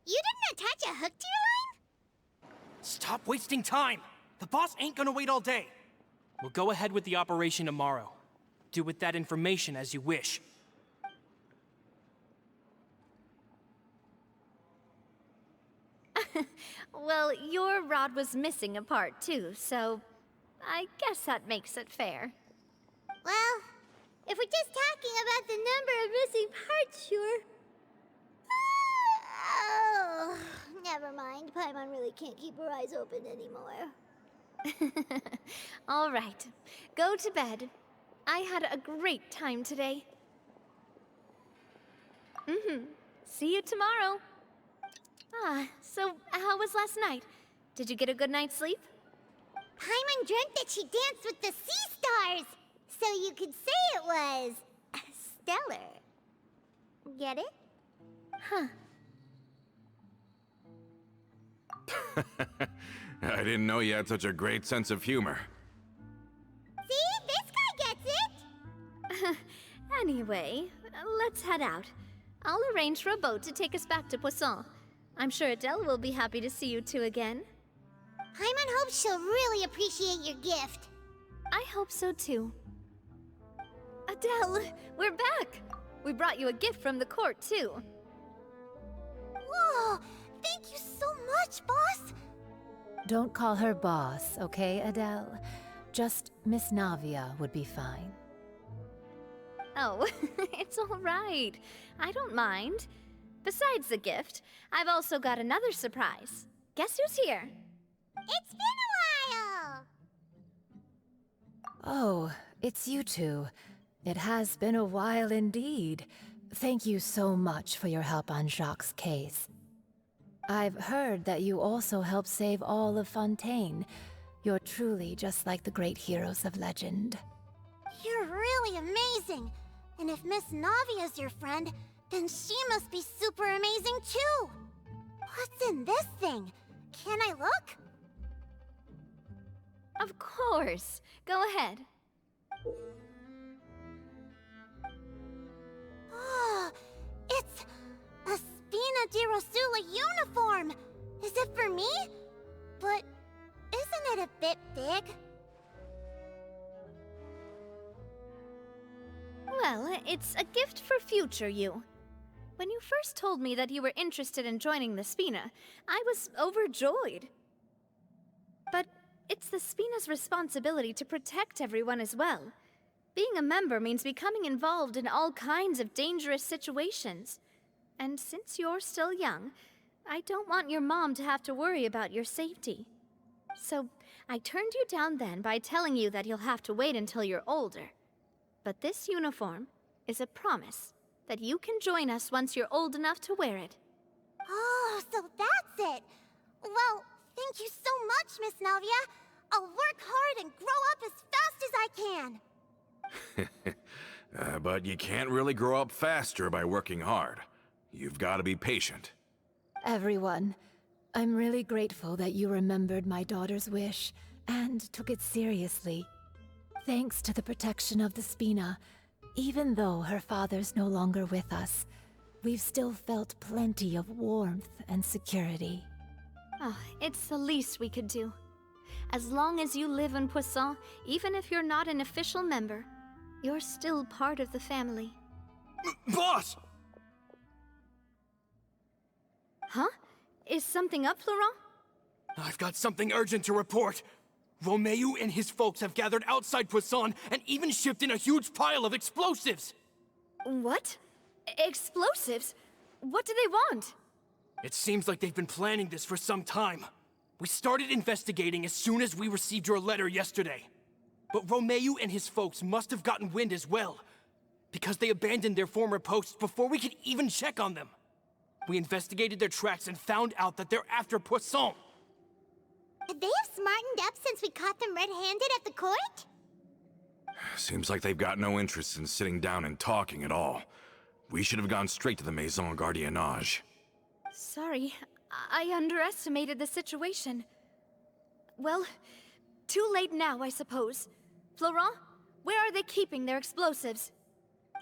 You didn't attach a hook to your line? Stop wasting time! The boss ain't gonna wait all day. We'll go ahead with the operation tomorrow. Do with that information as you wish. Well, your rod was missing a part too, so I guess that makes it fair. Well, if we're just talking about the number of missing parts, sure. Oh, never mind. Paimon really can't keep her eyes open anymore. All right, go to bed. I had a great time today. See you tomorrow. So how was last night? Did you get a good night's sleep? Paimon dreamt that she danced with the sea stars, so you could say it was stellar. Get it? Huh. I didn't know you had such a great sense of humor. See? This guy gets it! Anyway, let's head out. I'll arrange for a boat to take us back to Poisson. I'm sure Adele will be happy to see you two again. Paimon hopes she'll really appreciate your gift. I hope so too. Adele, we're back! We brought you a gift from the court too. Whoa! Thank you so much, boss! Don't call her boss, okay, Adele? Just Miss Navia would be fine. Oh, it's all right. I don't mind. Besides the gift, I've also got another surprise. Guess who's here? It's been a while! Oh, it's you two. It has been a while indeed. Thank you so much for your help on Jacques' case. I've heard that you also helped save all of Fontaine. You're truly just like the great heroes of legend. You're really amazing! And if Miss Navia's your friend, then she must be super amazing too! What's in this thing? Can I look? Of course. Go ahead. Oh, it's a Spina di Rosula uniform! Is it for me? But isn't it a bit big? Well, it's a gift for future you. When you first told me that you were interested in joining the Spina, I was overjoyed. But it's the Spina's responsibility to protect everyone as well. Being a member means becoming involved in all kinds of dangerous situations. And since you're still young, I don't want your mom to have to worry about your safety. So I turned you down then by telling you that you'll have to wait until you're older. But this uniform is a promise that you can join us once you're old enough to wear it. Oh, so that's it! Well, thank you so much, Miss Navia. I'll work hard and grow up as fast as I can. But you can't really grow up faster by working hard. You've got to be patient. Everyone, I'm really grateful that you remembered my daughter's wish and took it seriously. Thanks to the protection of the Spina, even though her father's no longer with us, we've still felt plenty of warmth and security. Oh, it's the least we could do. As long as you live in Poisson, even if you're not an official member, you're still part of the family. Boss! Huh? Is something up, Florent? I've got something urgent to report. Romeu and his folks have gathered outside Poisson and even shipped in a huge pile of explosives! What? Explosives? What do they want? It seems like they've been planning this for some time. We started investigating as soon as we received your letter yesterday. But Romeu and his folks must have gotten wind as well, because they abandoned their former posts before we could even check on them. We investigated their tracks and found out that they're after Poisson. Could they have smartened up since we caught them red-handed at the court? Seems like they've got no interest in sitting down and talking at all. We should have gone straight to the Maison Gardiennage. Sorry, I underestimated the situation. Well, too late now, I suppose. Florent, where are they keeping their explosives?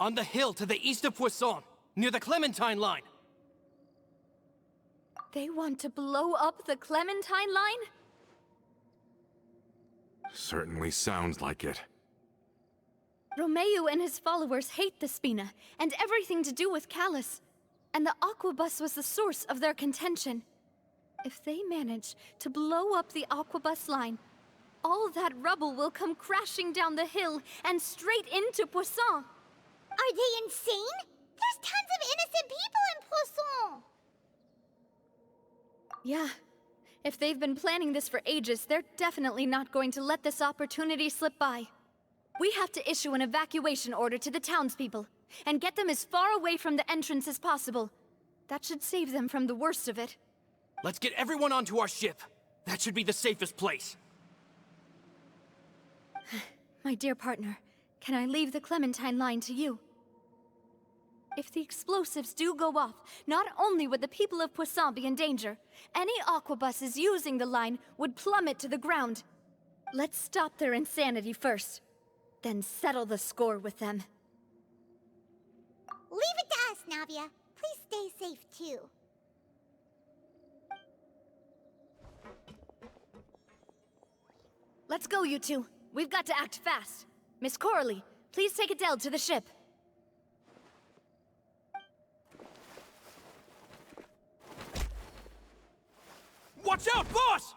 On the hill to the east of Poisson, near the Clementine line. They want to blow up the Clementine line? Certainly sounds like it. Romeo and his followers hate the Spina, and everything to do with Callus. And the Aquabus was the source of their contention. If they manage to blow up the Aquabus line, all that rubble will come crashing down the hill and straight into Poisson. Are they insane? There's tons of innocent people in Poisson! Yeah. If they've been planning this for ages, they're definitely not going to let this opportunity slip by. We have to issue an evacuation order to the townspeople, and get them as far away from the entrance as possible. That should save them from the worst of it. Let's get everyone onto our ship. That should be the safest place. My dear partner, can I leave the Clementine line to you? If the explosives do go off, not only would the people of Poisson be in danger, any aquabuses using the line would plummet to the ground. Let's stop their insanity first, then settle the score with them. Leave it to us, Navia. Please stay safe, too. Let's go, you two. We've got to act fast. Miss Coralie, please take Adele to the ship. Watch out, boss!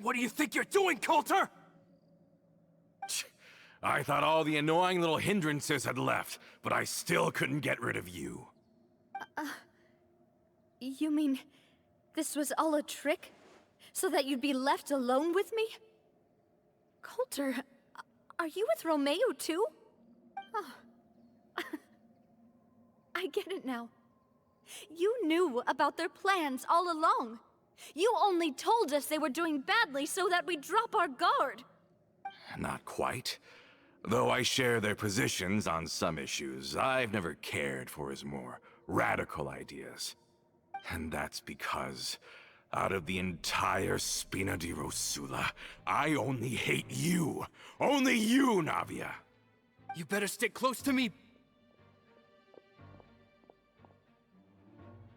What do you think you're doing, Coulter? I thought all the annoying little hindrances had left, but I still couldn't get rid of you. You mean this was all a trick? So that you'd be left alone with me? Coulter, are you with Romeo too? Oh. I get it now. You knew about their plans all along. You only told us they were doing badly so that we'd drop our guard. Not quite. Though I share their positions on some issues, I've never cared for his more radical ideas. And that's because, out of the entire Spina di Rosula, I only hate you. Only you, Navia. You better stick close to me.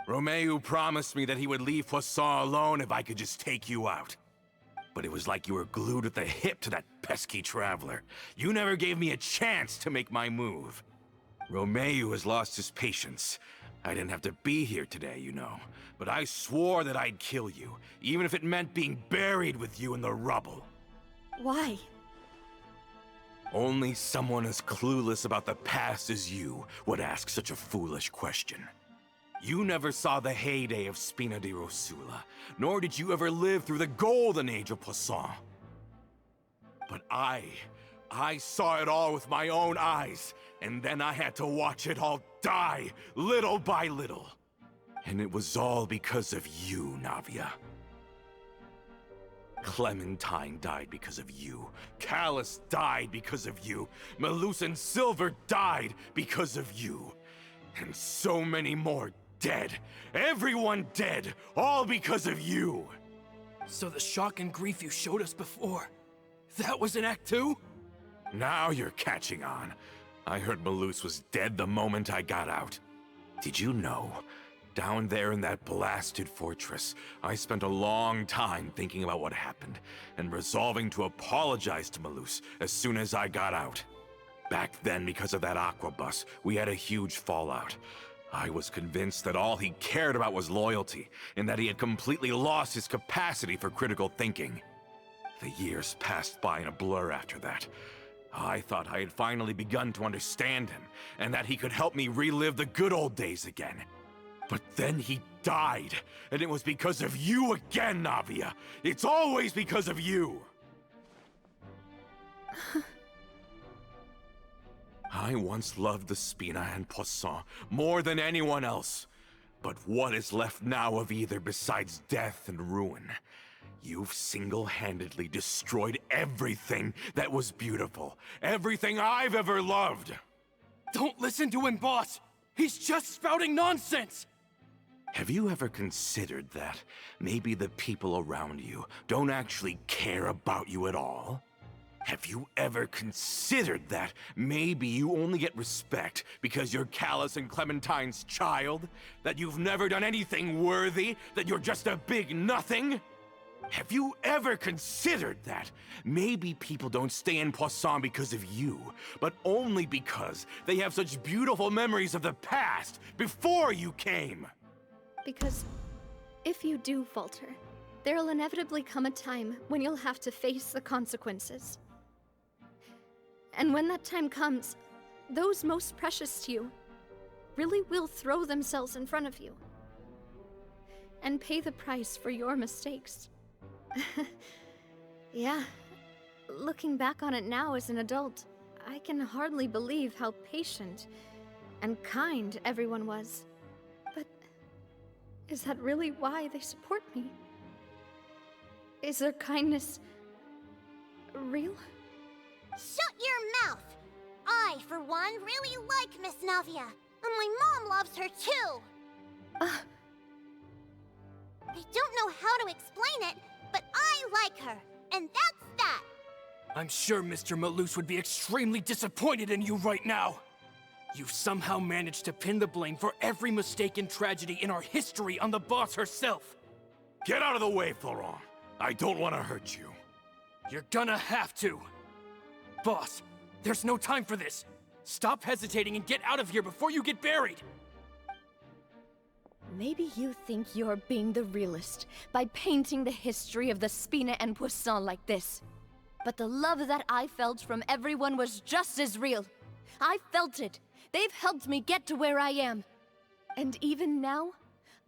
Romeo promised me that he would leave Poisson alone if I could just take you out. But it was like you were glued at the hip to that pesky traveler. You never gave me a chance to make my move. Romeo has lost his patience. I didn't have to be here today, you know. But I swore that I'd kill you, even if it meant being buried with you in the rubble. Why? Only someone as clueless about the past as you would ask such a foolish question. You never saw the heyday of Spina di Rosula, nor did you ever live through the golden age of Poisson. But I saw it all with my own eyes, and then I had to watch it all die, little by little. And it was all because of you, Navia. Clementine died because of you. Callus died because of you. Malus and Silver died because of you. And so many more dead. Everyone dead, all because of you. So the shock and grief you showed us before, that was in Act 2? Now you're catching on. I heard Malus was dead the moment I got out. Did you know? Down there in that blasted fortress, I spent a long time thinking about what happened, and resolving to apologize to Malus as soon as I got out. Back then, because of that aquabus, we had a huge fallout. I was convinced that all he cared about was loyalty, and that he had completely lost his capacity for critical thinking. The years passed by in a blur after that. I thought I had finally begun to understand him, and that he could help me relive the good old days again. But then he died, and it was because of you again, Navia. It's always because of you. I once loved the Spina and Poisson more than anyone else. But what is left now of either besides death and ruin? You've single-handedly destroyed everything that was beautiful. Everything I've ever loved. Don't listen to him, boss! He's just spouting nonsense! Have you ever considered that maybe the people around you don't actually care about you at all? Have you ever considered that maybe you only get respect because you're Callus and Clementine's child? That you've never done anything worthy? That you're just a big nothing? Have you ever considered that maybe people don't stay in Poisson because of you, but only because they have such beautiful memories of the past before you came? Because if you do falter, there'll inevitably come a time when you'll have to face the consequences. And when that time comes, those most precious to you really will throw themselves in front of you and pay the price for your mistakes. Yeah, looking back on it now as an adult, I can hardly believe how patient and kind everyone was. But is that really why they support me? Is their kindness real? Shut your mouth! I, for one, really like Miss Navia, and my mom loves her too! I don't know how to explain it, but I like her, and that's that! I'm sure Mr. Malus would be extremely disappointed in you right now. You've somehow managed to pin the blame for every mistake and tragedy in our history on the boss herself. Get out of the way, Florent. I don't want to hurt you. You're gonna have to. Boss, there's no time for this. Stop hesitating and get out of here before you get buried. Maybe you think you're being the realist by painting the history of the Spina and Poisson like this. But the love that I felt from everyone was just as real. I felt it. They've helped me get to where I am. And even now,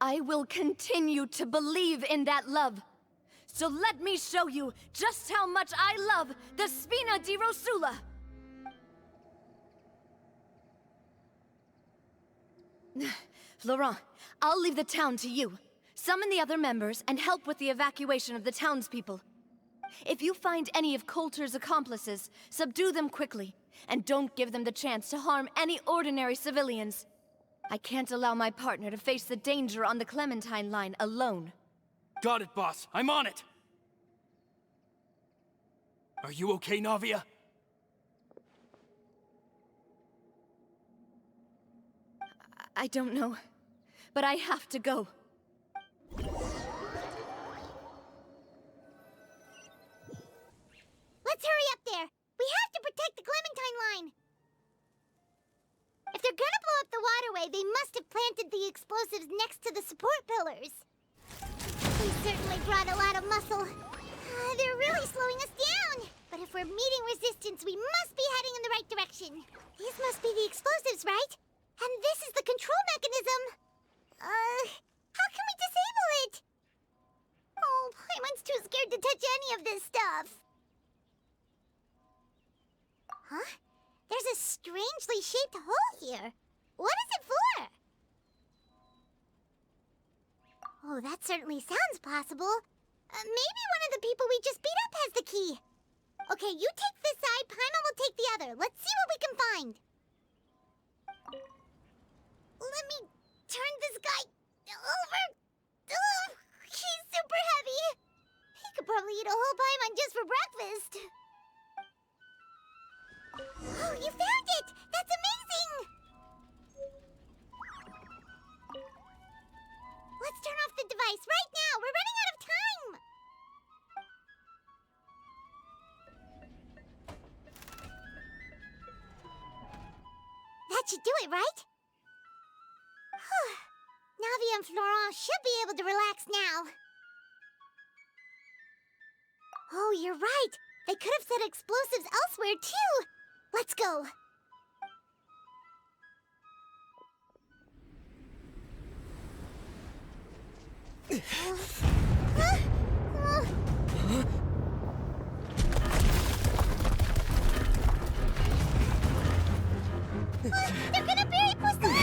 I will continue to believe in that love. So let me show you just how much I love the Spina di Rosula! Florent, I'll leave the town to you. Summon the other members and help with the evacuation of the townspeople. If you find any of Coulter's accomplices, subdue them quickly, and don't give them the chance to harm any ordinary civilians. I can't allow my partner to face the danger on the Clementine line alone. Got it, boss. I'm on it. Are you okay, Navia? I don't know, but I have to go. Let's hurry up there! We have to protect the Clementine line! If they're gonna blow up the waterway, they must have planted the explosives next to the support pillars. We certainly brought a lot of muscle. They're really slowing us down! But if we're meeting resistance, we must be heading in the right direction. These must be the explosives, right? And this is the control mechanism! How can we disable it? Oh, Paimon's too scared to touch any of this stuff. Huh? There's a strangely shaped hole here. What is it for? Oh, that certainly sounds possible. Maybe one of the people we just beat up has the key. Okay, you take this side, Pаймon will take the other. Let's see what we can find. Let me turn this guy over. Oh, he's super heavy. He could probably eat a whole Pаймon just for breakfast. Oh, you found it! That's amazing! Let's turn off the device right now! We're running out of time! That should do it, right? Navia and Florent should be able to relax now. Oh, you're right! They could have set explosives elsewhere, too! Let's go! They're gonna bury Poisson!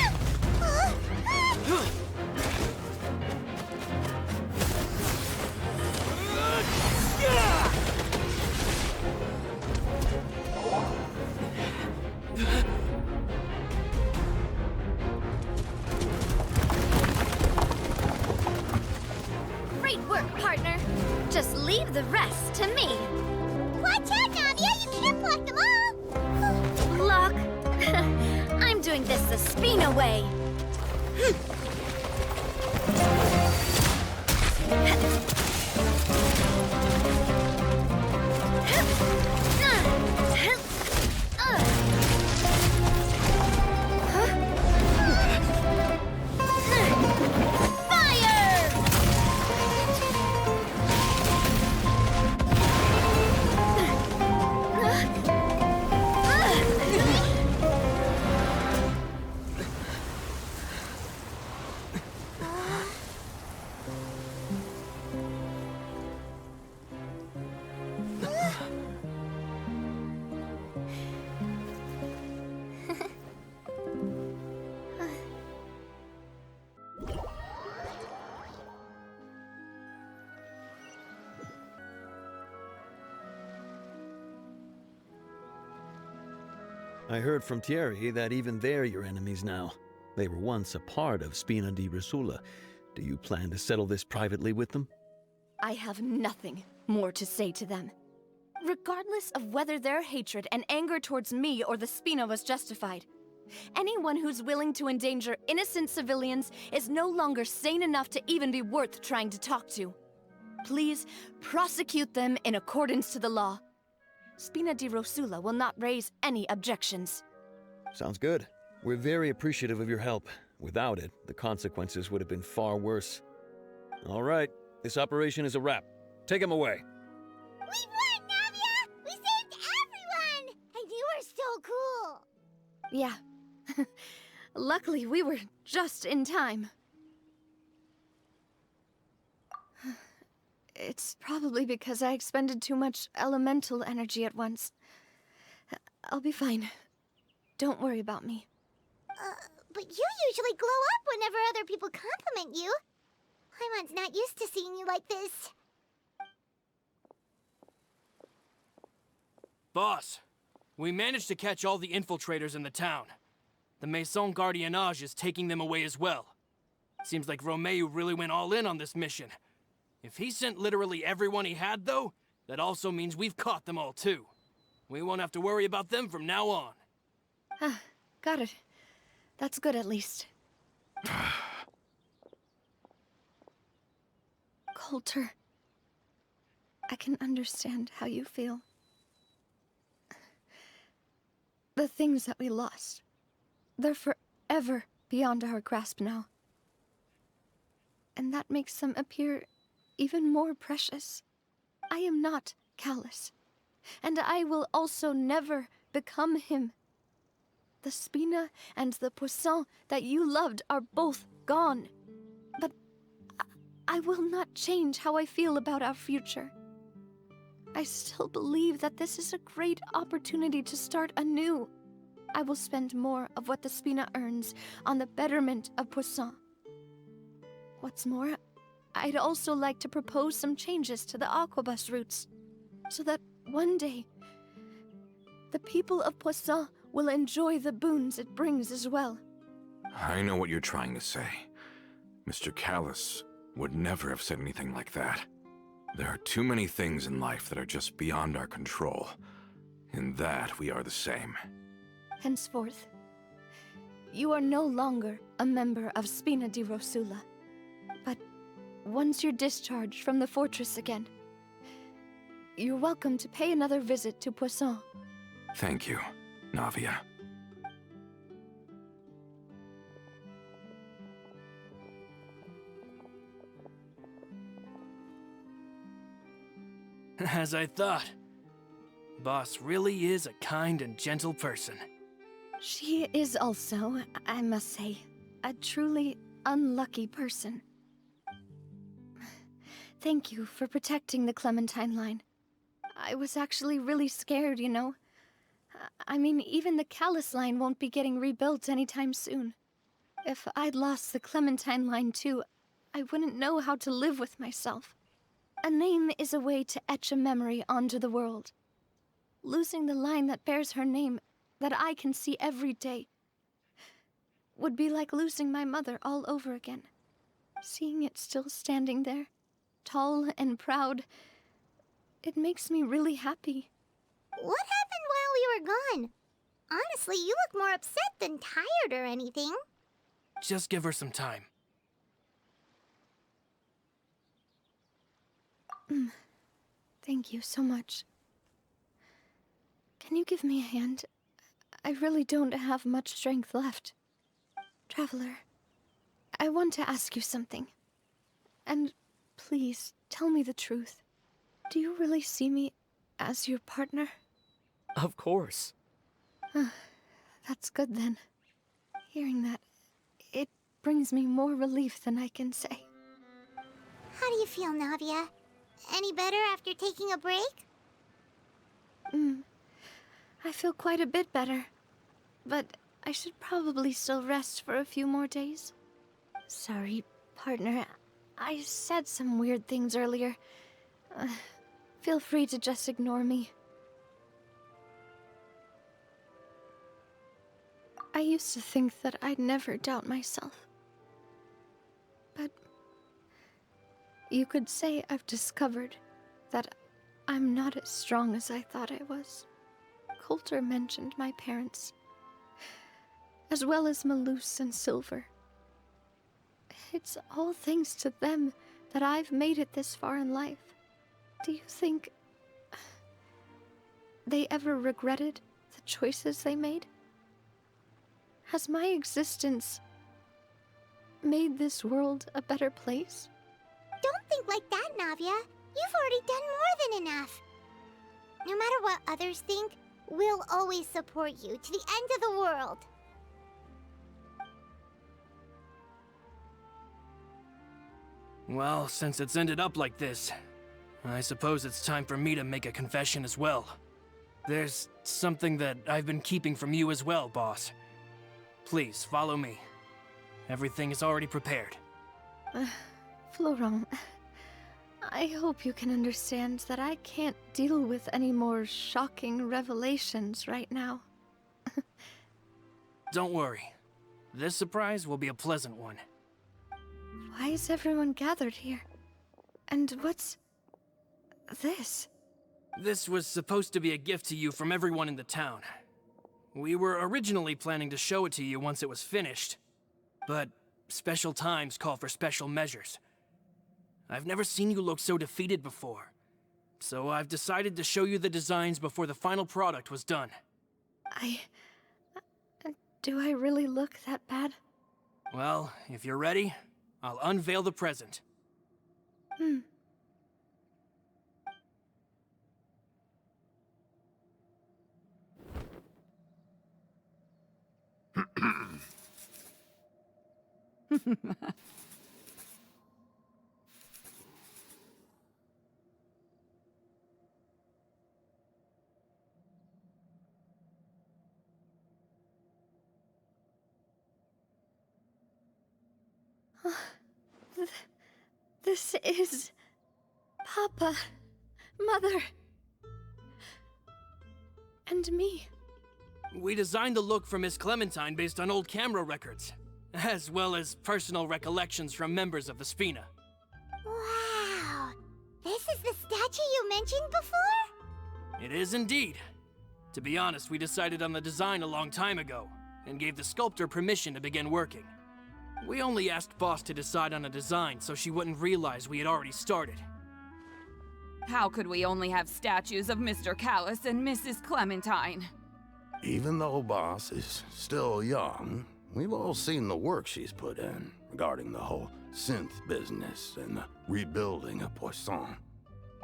Great work, partner. Just leave the rest to me. Watch out, Navia! You block them all! Block? I'm doing this the Spina way. I heard from Thierry that even they're your enemies now. They were once a part of Spina di Rosula. Do you plan to settle this privately with them? I have nothing more to say to them. Regardless of whether their hatred and anger towards me or the Spina was justified, anyone who's willing to endanger innocent civilians is no longer sane enough to even be worth trying to talk to. Please prosecute them in accordance to the law. Spina di Rosula will not raise any objections. Sounds good. We're very appreciative of your help. Without it, the consequences would have been far worse. All right, this operation is a wrap. Take him away. We won, Navia! We saved everyone! And you were so cool! Yeah. Luckily, we were just in time. It's probably because I expended too much elemental energy at once. I'll be fine. Don't worry about me. But you usually glow up whenever other people compliment you. Paimon's not used to seeing you like this. Boss, we managed to catch all the infiltrators in the town. The Maison Gardiennage is taking them away as well. Seems like Romeu really went all in on this mission. If he sent literally everyone he had, though, that also means we've caught them all, too. We won't have to worry about them from now on. Ah, got it. That's good, at least. Coulter, I can understand how you feel. The things that we lost, they're forever beyond our grasp now. And that makes them appear even more precious. I am not callous, and I will also never become him. The Spina and the Poisson that you loved are both gone. But I will not change how I feel about our future. I still believe that this is a great opportunity to start anew. I will spend more of what the Spina earns on the betterment of Poisson. What's more, I'd also like to propose some changes to the aquabus routes, so that one day, the people of Poisson will enjoy the boons it brings as well. I know what you're trying to say. Mr. Callus would never have said anything like that. There are too many things in life that are just beyond our control. In that, we are the same. Henceforth, you are no longer a member of Spina di Rosula, but once you're discharged from the fortress again, you're welcome to pay another visit to Poisson. Thank you, Navia. As I thought. Boss really is a kind and gentle person. She is also, I must say, a truly unlucky person. Thank you for protecting the Clementine line. I was actually really scared, you know. I mean, even the Callus line won't be getting rebuilt anytime soon. If I'd lost the Clementine line too, I wouldn't know how to live with myself. A name is a way to etch a memory onto the world. Losing the line that bears her name, that I can see every day, would be like losing my mother all over again. Seeing it still standing there, tall and proud, it makes me really happy. What happened while gone. Honestly, you look more upset than tired or anything. Just give her some time. Thank you so much. Can you give me a hand? I really don't have much strength left. Traveler, I want to ask you something. And please, tell me the truth. Do you really see me as your partner? Of course. That's good then. Hearing that, it brings me more relief than I can say. How do you feel, Navia? Any better after taking a break? I feel quite a bit better. But I should probably still rest for a few more days. Sorry, partner. I said some weird things earlier. Feel free to just ignore me. I used to think that I'd never doubt myself. But you could say I've discovered that I'm not as strong as I thought I was. Coulter mentioned my parents, as well as Malus and Silver. It's all thanks to them that I've made it this far in life. Do you think they ever regretted the choices they made? Has my existence made this world a better place? Don't think like that, Navia. You've already done more than enough. No matter what others think, we'll always support you to the end of the world. Well, since it's ended up like this, I suppose it's time for me to make a confession as well. There's something that I've been keeping from you as well, boss. Please, follow me. Everything is already prepared. Florent, I hope you can understand that I can't deal with any more shocking revelations right now. Don't worry. This surprise will be a pleasant one. Why is everyone gathered here? And what's this? This was supposed to be a gift to you from everyone in the town. We were originally planning to show it to you once it was finished, but special times call for special measures. I've never seen you look so defeated before, so I've decided to show you the designs before the final product was done. Do I really look that bad? Well, if you're ready, I'll unveil the present. This is... Papa, Mother, and me. We designed the look for Miss Clementine based on old camera records, as well as personal recollections from members of the Spina. Wow! This is the statue you mentioned before? It is indeed. To be honest, we decided on the design a long time ago, and gave the sculptor permission to begin working. We only asked Boss to decide on a design so she wouldn't realize we had already started. How could we only have statues of Mr. Callis and Mrs. Clementine? Even though Boss is still young, we've all seen the work she's put in regarding the whole synth business and the rebuilding of Pуассон.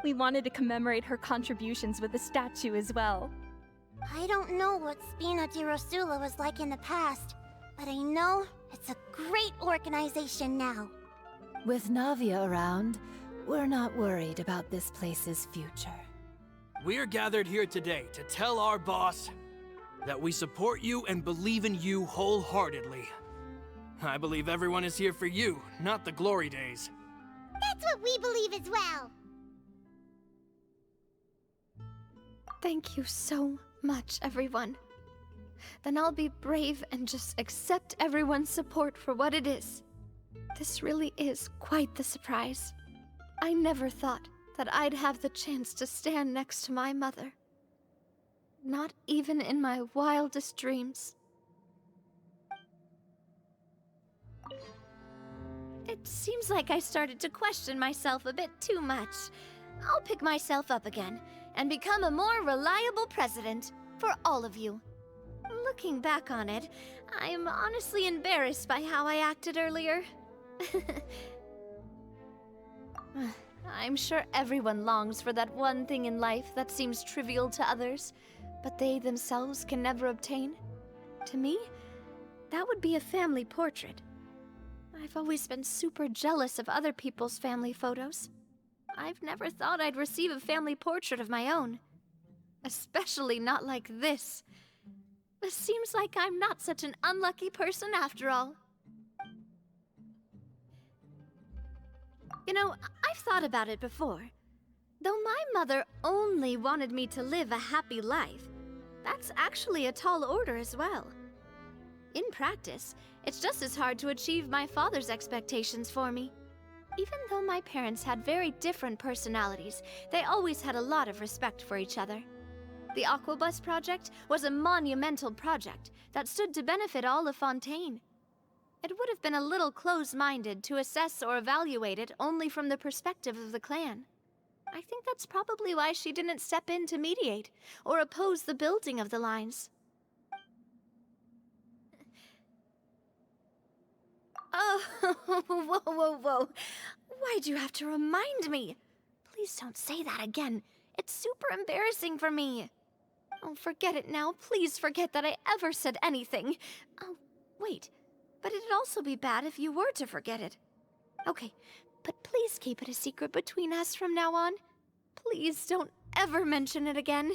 We wanted to commemorate her contributions with a statue as well. I don't know what Spina di Rosula was like in the past, but I know it's a great organization now. With Navia around, we're not worried about this place's future. We're gathered here today to tell our boss that we support you and believe in you wholeheartedly. I believe everyone is here for you, not the glory days. That's what we believe as well. Thank you so much, everyone. Then I'll be brave and just accept everyone's support for what it is. This really is quite the surprise. I never thought that I'd have the chance to stand next to my mother. Not even in my wildest dreams. It seems like I started to question myself a bit too much. I'll pick myself up again and become a more reliable president for all of you. Looking back on it, I'm honestly embarrassed by how I acted earlier. I'm sure everyone longs for that one thing in life that seems trivial to others, but they themselves can never obtain. To me, that would be a family portrait. I've always been super jealous of other people's family photos. I've never thought I'd receive a family portrait of my own. Especially not like this. It seems like I'm not such an unlucky person after all. You know, I've thought about it before. Though my mother only wanted me to live a happy life, that's actually a tall order as well. In practice, it's just as hard to achieve my father's expectations for me. Even though my parents had very different personalities, they always had a lot of respect for each other. The Aquabus project was a monumental project that stood to benefit all of Fontaine. It would have been a little close-minded to assess or evaluate it only from the perspective of the clan. I think that's probably why she didn't step in to mediate or oppose the building of the lines. Oh, whoa. Why'd you have to remind me? Please don't say that again. It's super embarrassing for me. Oh, forget it now. Please forget that I ever said anything. Oh, wait. But it'd also be bad if you were to forget it. Okay, but please keep it a secret between us from now on. Please don't ever mention it again.